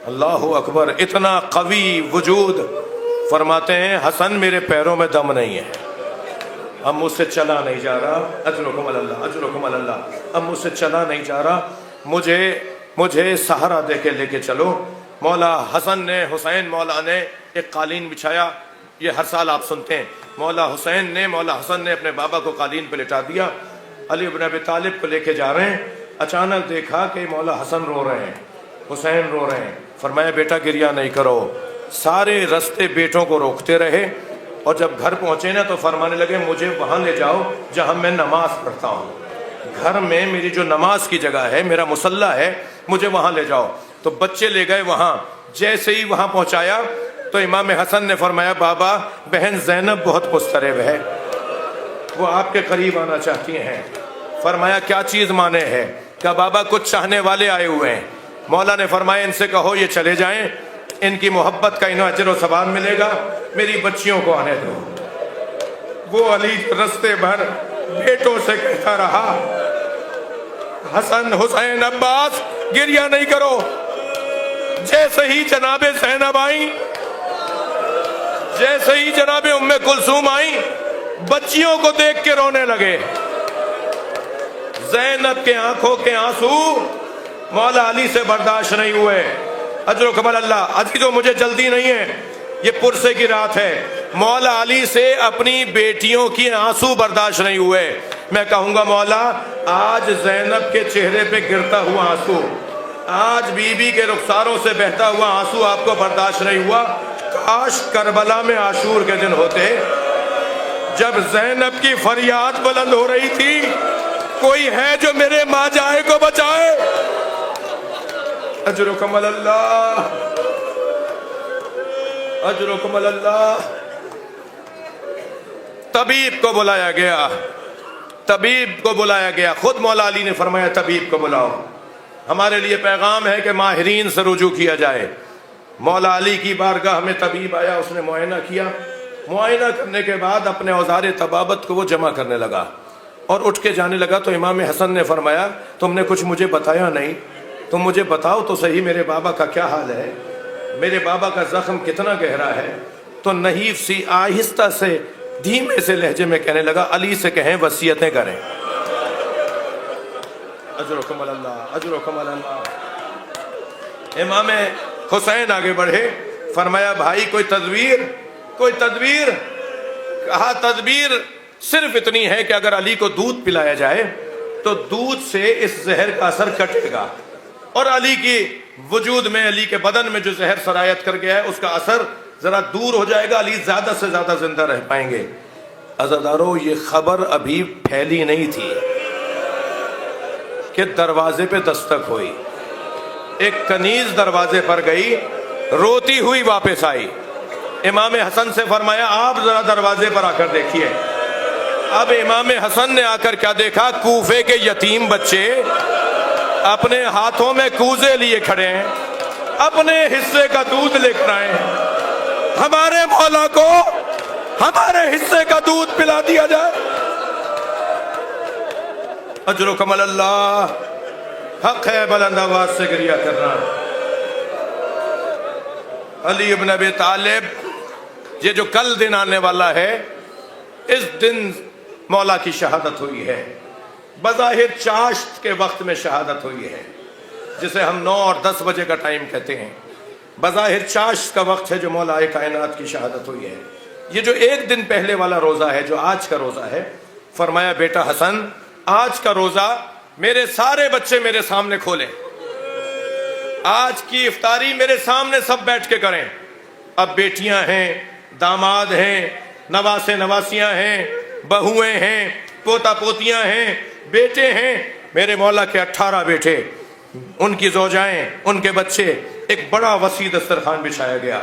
اللہ اکبر، اتنا قوی وجود، فرماتے ہیں حسن میرے پیروں میں دم نہیں ہے، اب مجھ سے چلا نہیں جا رہا، اجرکم اللہ، اجرکم اللہ، اب مجھ سے چلا نہیں جا رہا، مجھے سہارا دے کے لے کے چلو۔ مولا حسن نے، حسین مولا نے ایک قالین بچھایا، یہ ہر سال آپ سنتے ہیں، مولا حسن نے اپنے بابا کو قالین پہ لٹا دیا، علی بن ابی طالب کو لے کے جا رہے ہیں، اچانک دیکھا کہ مولا حسن رو رہے ہیں، حسین رو رہے ہیں، فرمایا بیٹا گریہ نہیں کرو۔ سارے رستے بیٹوں کو روکتے رہے، اور جب گھر پہنچے نا تو فرمانے لگے مجھے وہاں لے جاؤ جہاں میں نماز پڑھتا ہوں، گھر میں میری جو نماز کی جگہ ہے، میرا مصلی ہے، مجھے وہاں لے جاؤ۔ تو بچے لے گئے وہاں، جیسے ہی وہاں پہنچایا تو امام حسن نے فرمایا بابا بہن زینب بہت مضطرب ہے، وہ آپ کے قریب آنا چاہتی ہیں۔ فرمایا کیا چیز مانے ہے؟ کہا بابا کچھ چاہنے والے آئے ہوئے ہیں۔ مولا نے فرمایا ان سے کہو یہ چلے جائیں، ان کی محبت کا انہیں اجر و ثواب ملے گا، میری بچیوں کو آنے دو۔ وہ علی رستے بھر بیٹوں سے کہتا رہا حسن، حسین، عباس گریہ نہیں کرو۔ جیسے ہی جناب زینب آئیں، جیسے ہی جناب ام کلثوم آئیں، بچیوں کو دیکھ کے رونے لگے۔ زینب کے آنکھوں کے آنسو مولا علی سے برداشت نہیں ہوئے۔ اجر و کمال اللہ۔ عزیزو مجھے جلدی نہیں ہے، یہ پرسے کی رات ہے، مولا علی سے اپنی بیٹیوں کی آنسو برداشت نہیں ہوئے۔ میں کہوں گا مولا آج زینب کے چہرے پہ گرتا ہوا آنسو، آج بی بی کے رخساروں سے بہتا ہوا آنسو آپ کو برداشت نہیں ہوا، کاش کربلا میں عاشور کے دن ہوتے، جب زینب کی فریاد بلند ہو رہی تھی کوئی ہے جو میرے ماں جائے کو بچائے۔ اجرکم اللہ، اجرکم اللہ۔ طبیب کو بلایا گیا، طبیب کو بلایا گیا، خود مولا علی نے فرمایا طبیب کو بلاؤ۔ ہمارے لیے پیغام ہے کہ ماہرین سے رجوع کیا جائے۔ مولا علی کی بارگاہ میں طبیب آیا، اس نے معائنہ کیا، معائنہ کرنے کے بعد اپنے اوزار طبابت کو وہ جمع کرنے لگا اور اٹھ کے جانے لگا۔ تو امام حسن نے فرمایا تم نے کچھ مجھے بتایا نہیں، تم مجھے بتاؤ تو صحیح میرے بابا کا کیا حال ہے، میرے بابا کا زخم کتنا گہرا ہے۔ تو نحیف سی آہستہ سے دھیمے سے لہجے میں کہنے لگا علی سے کہیں وصیتیں کریں۔ اجرکم اللہ، اجرکم اللہ۔ امام حسین آگے بڑھے، فرمایا بھائی کوئی تدبیر، کوئی تدبیر؟ کہا تدبیر صرف اتنی ہے کہ اگر علی کو دودھ پلایا جائے تو دودھ سے اس زہر کا اثر کٹے گا، اور علی کی وجود میں، علی کے بدن میں جو زہر سرایت کر گیا ہے اس کا اثر ذرا دور ہو جائے گا علی زیادہ سے زیادہ زندہ رہ پائیں گے۔ عزادارو یہ خبر ابھی پھیلی نہیں تھی کہ دروازے پہ دستک ہوئی، ایک کنیز دروازے پر گئی، روتی ہوئی واپس آئی، امام حسن سے فرمایا آپ ذرا دروازے پر آ کر دیکھیے۔ اب امام حسن نے آ کر کیا دیکھا، کوفے کے یتیم بچے اپنے ہاتھوں میں کوزے لیے کھڑے ہیں، اپنے حصے کا دودھ لے کر آئے ہیں، ہمارے مولا کو ہمارے حصے کا دودھ پلا دیا جائے۔ اجرکم اللہ، حق ہے بلند آواز سے گریہ کرنا۔ علی ابن ابی طالب، یہ جو کل دن آنے والا ہے، اس دن مولا کی شہادت ہوئی ہے، بظاہر چاشت کے وقت میں شہادت ہوئی ہے، جسے ہم 9 اور 10 بجے کا ٹائم کہتے ہیں، بظاہر چاشت کا وقت ہے جو مولا کائنات کی شہادت ہوئی ہے۔ یہ جو ایک دن پہلے والا روزہ ہے، جو آج کا روزہ ہے، فرمایا بیٹا حسن آج کا روزہ میرے سارے بچے میرے سامنے کھولیں، آج کی افطاری میرے سامنے سب بیٹھ کے کریں۔ اب بیٹیاں ہیں، داماد ہیں، نواسے نواسیاں ہیں، بہویں ہیں، پوتا پوتیاں ہیں، بیٹے ہیں، میرے مولا کے 18 بیٹے، ان کی زوجائیں، ان کے بچے، ایک بڑا وسیع دسترخوان بچھایا گیا۔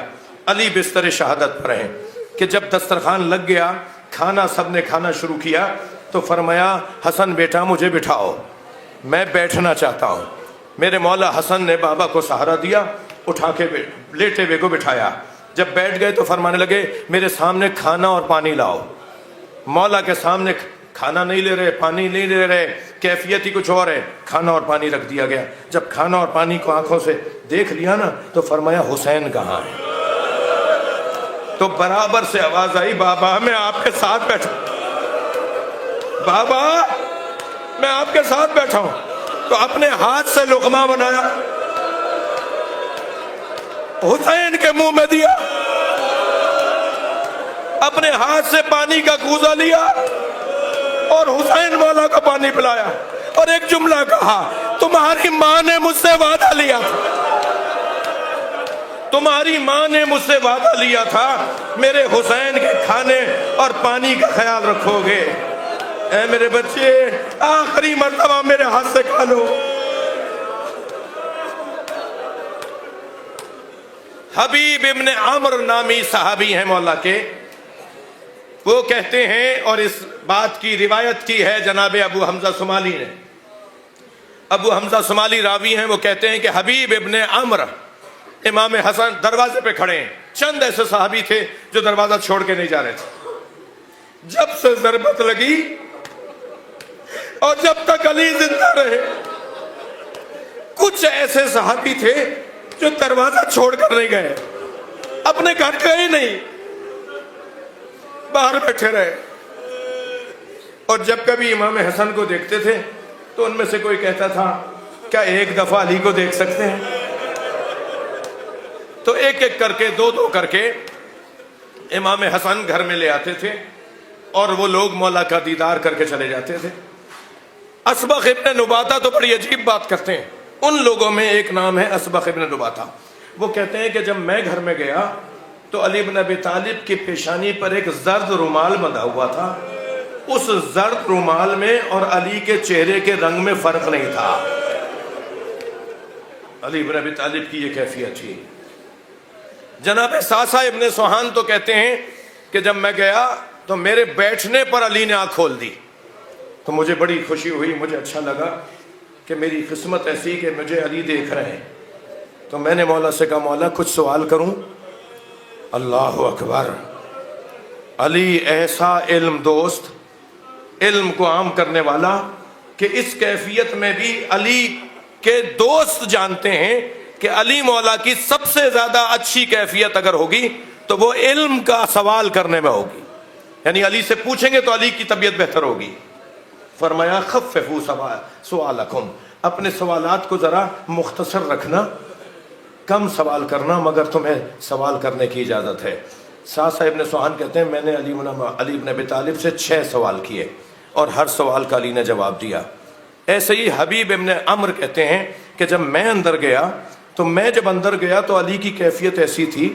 علی بستر شہادت پر ہیں کہ جب دسترخوان لگ گیا، کھانا سب نے کھانا شروع کیا، تو فرمایا حسن بیٹا مجھے بٹھاؤ، میں بیٹھنا چاہتا ہوں۔ میرے مولا حسن نے بابا کو سہارا دیا، اٹھا کے لیٹے ہوئے کو بٹھایا۔ جب بیٹھ گئے تو فرمانے لگے میرے سامنے کھانا اور پانی لاؤ۔ مولا کے سامنے کھانا نہیں لے رہے، پانی نہیں لے رہے، کیفیت ہی کچھ اور ہے، کھانا اور پانی رکھ دیا گیا۔ جب کھانا اور پانی کو آنکھوں سے دیکھ لیا نا، تو فرمایا حسین کہاں ہے؟ تو برابر سے آواز آئی بابا میں آپ کے ساتھ بیٹھا، بابا میں آپ کے ساتھ بیٹھا ہوں۔ تو اپنے ہاتھ سے لقمہ بنایا، حسین کے منہ میں دیا، اپنے ہاتھ سے پانی کا کوزہ لیا اور حسین مولا کو پانی پلایا، اور ایک جملہ کہا تمہاری ماں نے مجھ سے وعدہ لیا تھا، تمہاری ماں نے مجھ سے وعدہ لیا تھا میرے حسین کے کھانے اور پانی کا خیال رکھو گے، اے میرے بچے آخری مرتبہ میرے ہاتھ سے کھا لو۔ حبیب ابن عمر نامی صحابی ہیں مولا کے، وہ کہتے ہیں، اور اس بات کی روایت کی ہے جناب ابو حمزہ سمالی نے، ابو حمزہ سمالی راوی ہیں، وہ کہتے ہیں کہ حبیب ابن عمر امام حسن دروازے پہ کھڑے ہیں، چند ایسے صحابی تھے جو دروازہ چھوڑ کے نہیں جا رہے تھے، جب سے ضربت لگی اور جب تک علی زندہ رہے، کچھ ایسے صحابی تھے جو دروازہ چھوڑ کر نہیں گئے، اپنے گھر گئے نہیں، باہر بیٹھے رہے۔ اور جب کبھی امام حسن کو دیکھتے تھے تو ان میں سے کوئی کہتا تھا کیا ایک دفعہ علی کو دیکھ سکتے ہیں؟ تو ایک ایک کر کے، دو کر کے امام حسن گھر میں لے آتے تھے، اور وہ لوگ مولا کا دیدار کر کے چلے جاتے تھے۔ اسبغ ابن نباتہ تو بڑی عجیب بات کرتے ہیں، ان لوگوں میں ایک نام ہے اسبغ ابن نباتہ، وہ کہتے ہیں کہ جب میں گھر میں گیا تو علی بن ابی طالب کی پیشانی پر ایک زرد رومال بندھا ہوا تھا، اس زرد رومال میں اور علی کے چہرے کے رنگ میں فرق نہیں تھا۔ علی بن ابی طالب کی یہ کیفیت تھی۔ جناب ساسا ابن سوہان تو کہتے ہیں کہ جب میں گیا تو میرے بیٹھنے پر علی نے آنکھ کھول دی، تو مجھے بڑی خوشی ہوئی، مجھے اچھا لگا کہ میری قسمت ایسی کہ مجھے علی دیکھ رہے ہیں۔ تو میں نے مولا سے کہا مولا کچھ سوال کروں؟ اللہ اکبر، علی ایسا علم دوست، علم کو عام کرنے والا کہ اس کیفیت میں بھی علی کے دوست جانتے ہیں کہ علی مولا کی سب سے زیادہ اچھی کیفیت اگر ہوگی تو وہ علم کا سوال کرنے میں ہوگی، یعنی علی سے پوچھیں گے تو علی کی طبیعت بہتر ہوگی۔ فرمایا خففوا سوالکم، اپنے سوالات کو ذرا مختصر رکھنا، کم سوال کرنا، مگر تمہیں سوال کرنے کی اجازت ہے۔ ساسا ابن سوہان کہتے ہیں میں نے علی بن ابی طالب سے 6 سوال کیے اور ہر سوال کا علی نے جواب دیا۔ ایسے ہی حبیب ابن عمر کہتے ہیں کہ جب میں اندر گیا تو علی کی کیفیت ایسی تھی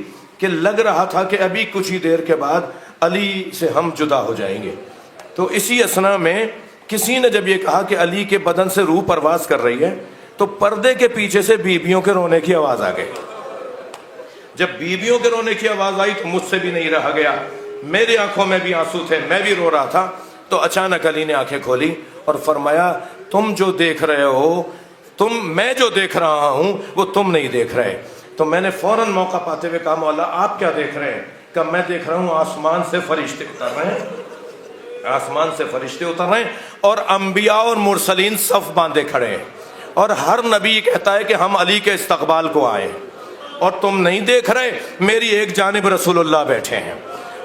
کہ لگ رہا تھا کہ ابھی کچھ ہی دیر کے بعد علی سے ہم جدا ہو جائیں گے۔ تو اسی اثنا میں کسی نے جب یہ کہا کہ علی کے بدن سے روح پرواز کر رہی ہے، تو پردے کے پیچھے سے بیویوں کے رونے کی آواز آ گئی۔ جب بیویوں کے رونے کی آواز آئی تو مجھ سے بھی نہیں رہا گیا، میری آنکھوں میں بھی آنسو تھے، میں بھی رو رہا تھا۔ تو اچانک علی نے آنکھیں کھولی اور فرمایا تم جو دیکھ رہے ہو، میں جو دیکھ رہا ہوں وہ تم نہیں دیکھ رہے۔ تو میں نے فوراً موقع پاتے ہوئے کہا مولا آپ کیا دیکھ رہے ہیں؟ کہ میں دیکھ رہا ہوں آسمان سے فرشتے اتر رہے ہیں، آسمان سے فرشتے اتر رہے ہیں اور انبیاء اور مرسلین صف باندھے کھڑے ہیں، اور ہر نبی کہتا ہے کہ ہم علی کے استقبال کو آئے، اور تم نہیں دیکھ رہے۔ میری ایک جانب رسول اللہ بیٹھے ہیں،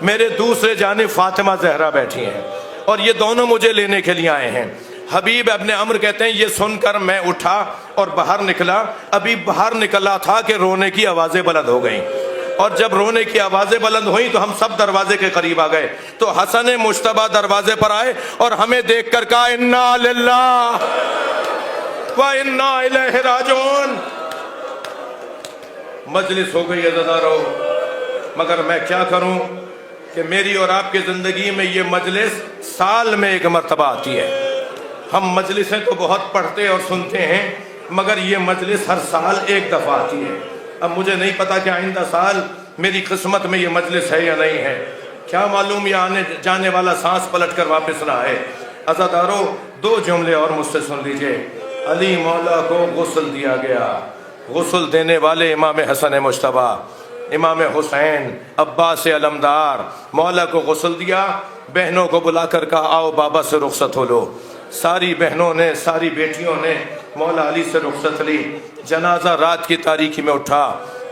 میرے دوسرے جانب فاطمہ زہرا بیٹھی ہیں، اور یہ دونوں مجھے لینے کے لیے آئے ہیں۔ حبیب ابن عمرو کہتے ہیں یہ سن کر میں اٹھا اور باہر نکلا، ابھی باہر نکلا تھا کہ رونے کی آوازیں بلند ہو گئیں، اور جب رونے کی آوازیں بلند ہوئیں تو ہم سب دروازے کے قریب آ گئے۔ تو حسن مجتبیٰ دروازے پر آئے اور ہمیں دیکھ کر کہا انا للہ و انا الیہ راجعون۔ مجلس ہو گئی عزادارو، مگر میں کیا کروں کہ میری اور آپ کی زندگی میں یہ مجلس سال میں ایک مرتبہ آتی ہے۔ ہم مجلسیں تو بہت پڑھتے اور سنتے ہیں، مگر یہ مجلس ہر سال ایک دفعہ آتی ہے۔ اب مجھے نہیں پتا کہ آئندہ سال میری قسمت میں یہ مجلس ہے یا نہیں ہے، کیا معلوم یہ آنے جانے والا سانس پلٹ کر واپس نہ آئے۔ عزادارو دو جملے اور مجھ سے سن لیجئے۔ علی مولا کو غسل دیا گیا، غسل دینے والے امام حسن مجتبیٰ، امام حسین عباس علمدار، مولا کو غسل دیا، بہنوں کو بلا کر کہا آؤ بابا سے رخصت ہو لو۔ ساری بہنوں نے، ساری بیٹیوں نے مولا علی سے رخصت لی۔ جنازہ رات کی تاریکی میں اٹھا،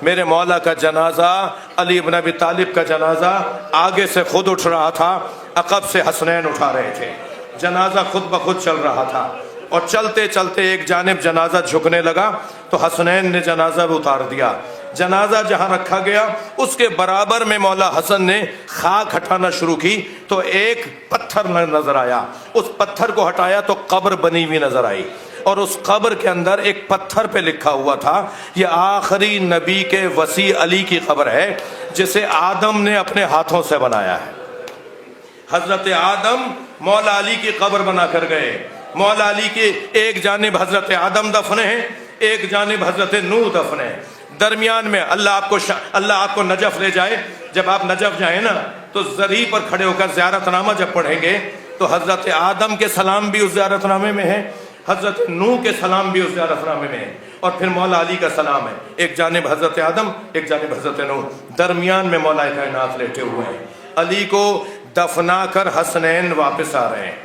میرے مولا کا جنازہ، علی بن ابی طالب کا جنازہ آگے سے خود اٹھ رہا تھا، عقب سے حسنین اٹھا رہے تھے۔ جنازہ خود بخود چل رہا تھا، اور چلتے چلتے ایک جانب جنازہ جھکنے لگا تو حسنین نے جنازہ اتار دیا۔ جنازہ جہاں رکھا گیا اس کے برابر میں مولا حسن نے خاک ہٹانا شروع کی تو ایک پتھر نظر آیا، اس پتھر کو ہٹایا تو قبر بنی ہوئی نظر آئی، اور اس قبر کے اندر ایک پتھر پہ لکھا ہوا تھا یہ آخری نبی کے وصی علی کی قبر ہے جسے آدم نے اپنے ہاتھوں سے بنایا ہے۔ حضرت آدم مولا علی کی قبر بنا کر گئے۔ مولا علی کی ایک جانب حضرت آدم دفن ہیں، ایک جانب حضرت نوح دفن ہیں، درمیان میں اللہ آپ کو نجف لے جائے۔ جب آپ نجف جائیں نا تو زری پر کھڑے ہو کر زیارت نامہ جب پڑھیں گے تو حضرت آدم کے سلام بھی اس زیارت نامے میں ہے، حضرت نوح کے سلام بھی اس زیارت نامے میں ہے، اور پھر مولا علی کا سلام ہے، ایک جانب حضرت آدم ایک جانب حضرت نوح، درمیان میں مولا کائنات لیٹے ہوئے ہیں۔ علی کو دفنا کر حسنین واپس آ رہے ہیں۔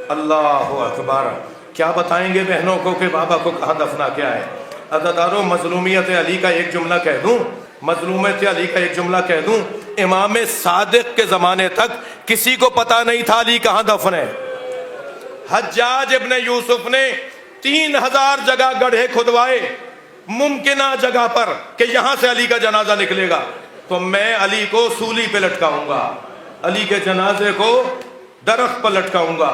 اللہ اکبر، کیا بتائیں گے بہنوں کو کہ بابا کو کہاں دفنا کیا ہے۔ عزادارو مظلومیت علی کا ایک جملہ کہہ دوں، مظلومیت علی کا ایک جملہ کہہ دوں، امام صادق کے زمانے تک کسی کو پتا نہیں تھا علی کہاں دفن ہے۔ حجاج ابن یوسف نے 3000 جگہ گڑھے کھدوائے ممکنہ جگہ پر کہ یہاں سے علی کا جنازہ نکلے گا تو میں علی کو سولی پہ لٹکاؤں گا، علی کے جنازے کو درخت پر لٹکاؤں گا۔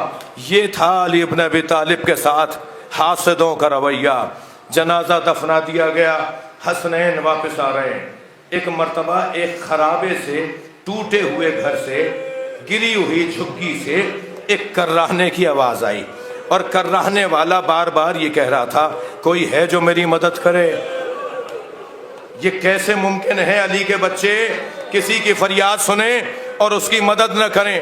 یہ تھا علی ابن ابی طالب کے ساتھ حاسدوں کا رویہ۔ جنازہ دفنا دیا گیا، حسنین واپس آ رہے ہیں۔ ایک مرتبہ ایک خرابے سے، ٹوٹے ہوئے گھر سے، گری ہوئی جھگی سے ایک کراہنے کی آواز آئی، اور کراہنے والا بار بار یہ کہہ رہا تھا کوئی ہے جو میری مدد کرے۔ یہ کیسے ممکن ہے علی کے بچے کسی کی فریاد سنیں اور اس کی مدد نہ کریں۔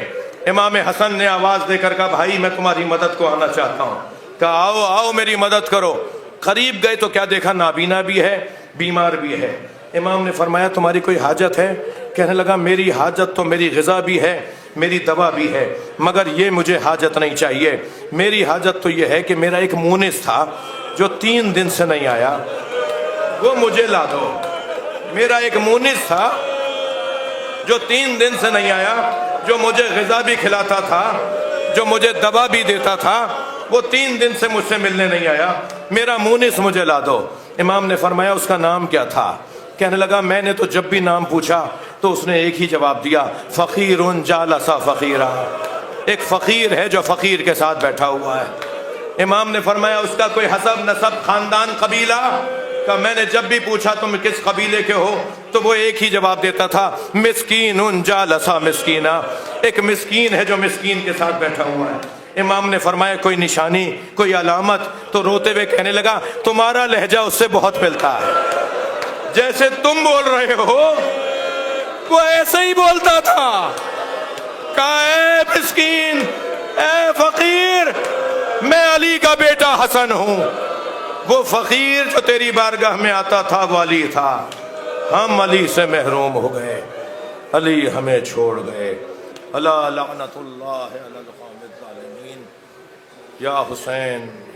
امام حسن نے آواز دے کر کہا بھائی میں تمہاری مدد کو آنا چاہتا ہوں۔ کہا آؤ آؤ میری مدد کرو۔ قریب گئے تو کیا دیکھا نابینا بھی ہے، بیمار بھی ہے۔ امام نے فرمایا تمہاری کوئی حاجت ہے؟ کہنے لگا میری حاجت تو میری غذا بھی ہے، میری دوا بھی ہے، مگر یہ مجھے حاجت نہیں چاہیے۔ میری حاجت تو یہ ہے کہ میرا ایک مونس تھا جو 3 دن سے نہیں آیا، وہ مجھے لا دو۔ میرا ایک مونس تھا جو 3 دن سے نہیں آیا، جو مجھے غذا بھی کھلاتا تھا، جو مجھے دوا بھی دیتا تھا، وہ 3 دن سے مجھ سے ملنے نہیں آیا، میرا مونس مجھے لا دو۔ امام نے فرمایا اس کا نام کیا تھا؟ کہنے لگا میں نے تو جب بھی نام پوچھا تو اس نے ایک ہی جواب دیا، فقیر جالس فقیرا، ایک فقیر ہے جو فقیر کے ساتھ بیٹھا ہوا ہے۔ امام نے فرمایا اس کا کوئی حسب نسب خاندان قبیلہ؟ کہ میں نے جب بھی پوچھا تم کس قبیلے کے ہو تو وہ ایک ہی جواب دیتا تھا، مسکین جالسا مسکینا، ایک مسکین ہے جو مسکین کے ساتھ بیٹھا ہوا ہے۔ امام نے فرمایا کوئی نشانی، کوئی علامت؟ تو روتے ہوئے کہنے لگا تمہارا لہجہ اس سے بہت ملتا ہے، جیسے تم بول رہے ہو وہ ایسے ہی بولتا تھا۔ کہا اے مسکین، اے فقیر، میں علی کا بیٹا حسن ہوں، وہ فقیر جو تیری بارگاہ میں آتا تھا وہ علی تھا، ہم علی سے محروم ہو گئے، علی ہمیں چھوڑ گئے۔ الا لعنت اللہ علی القوم الظالمین۔ یا حسین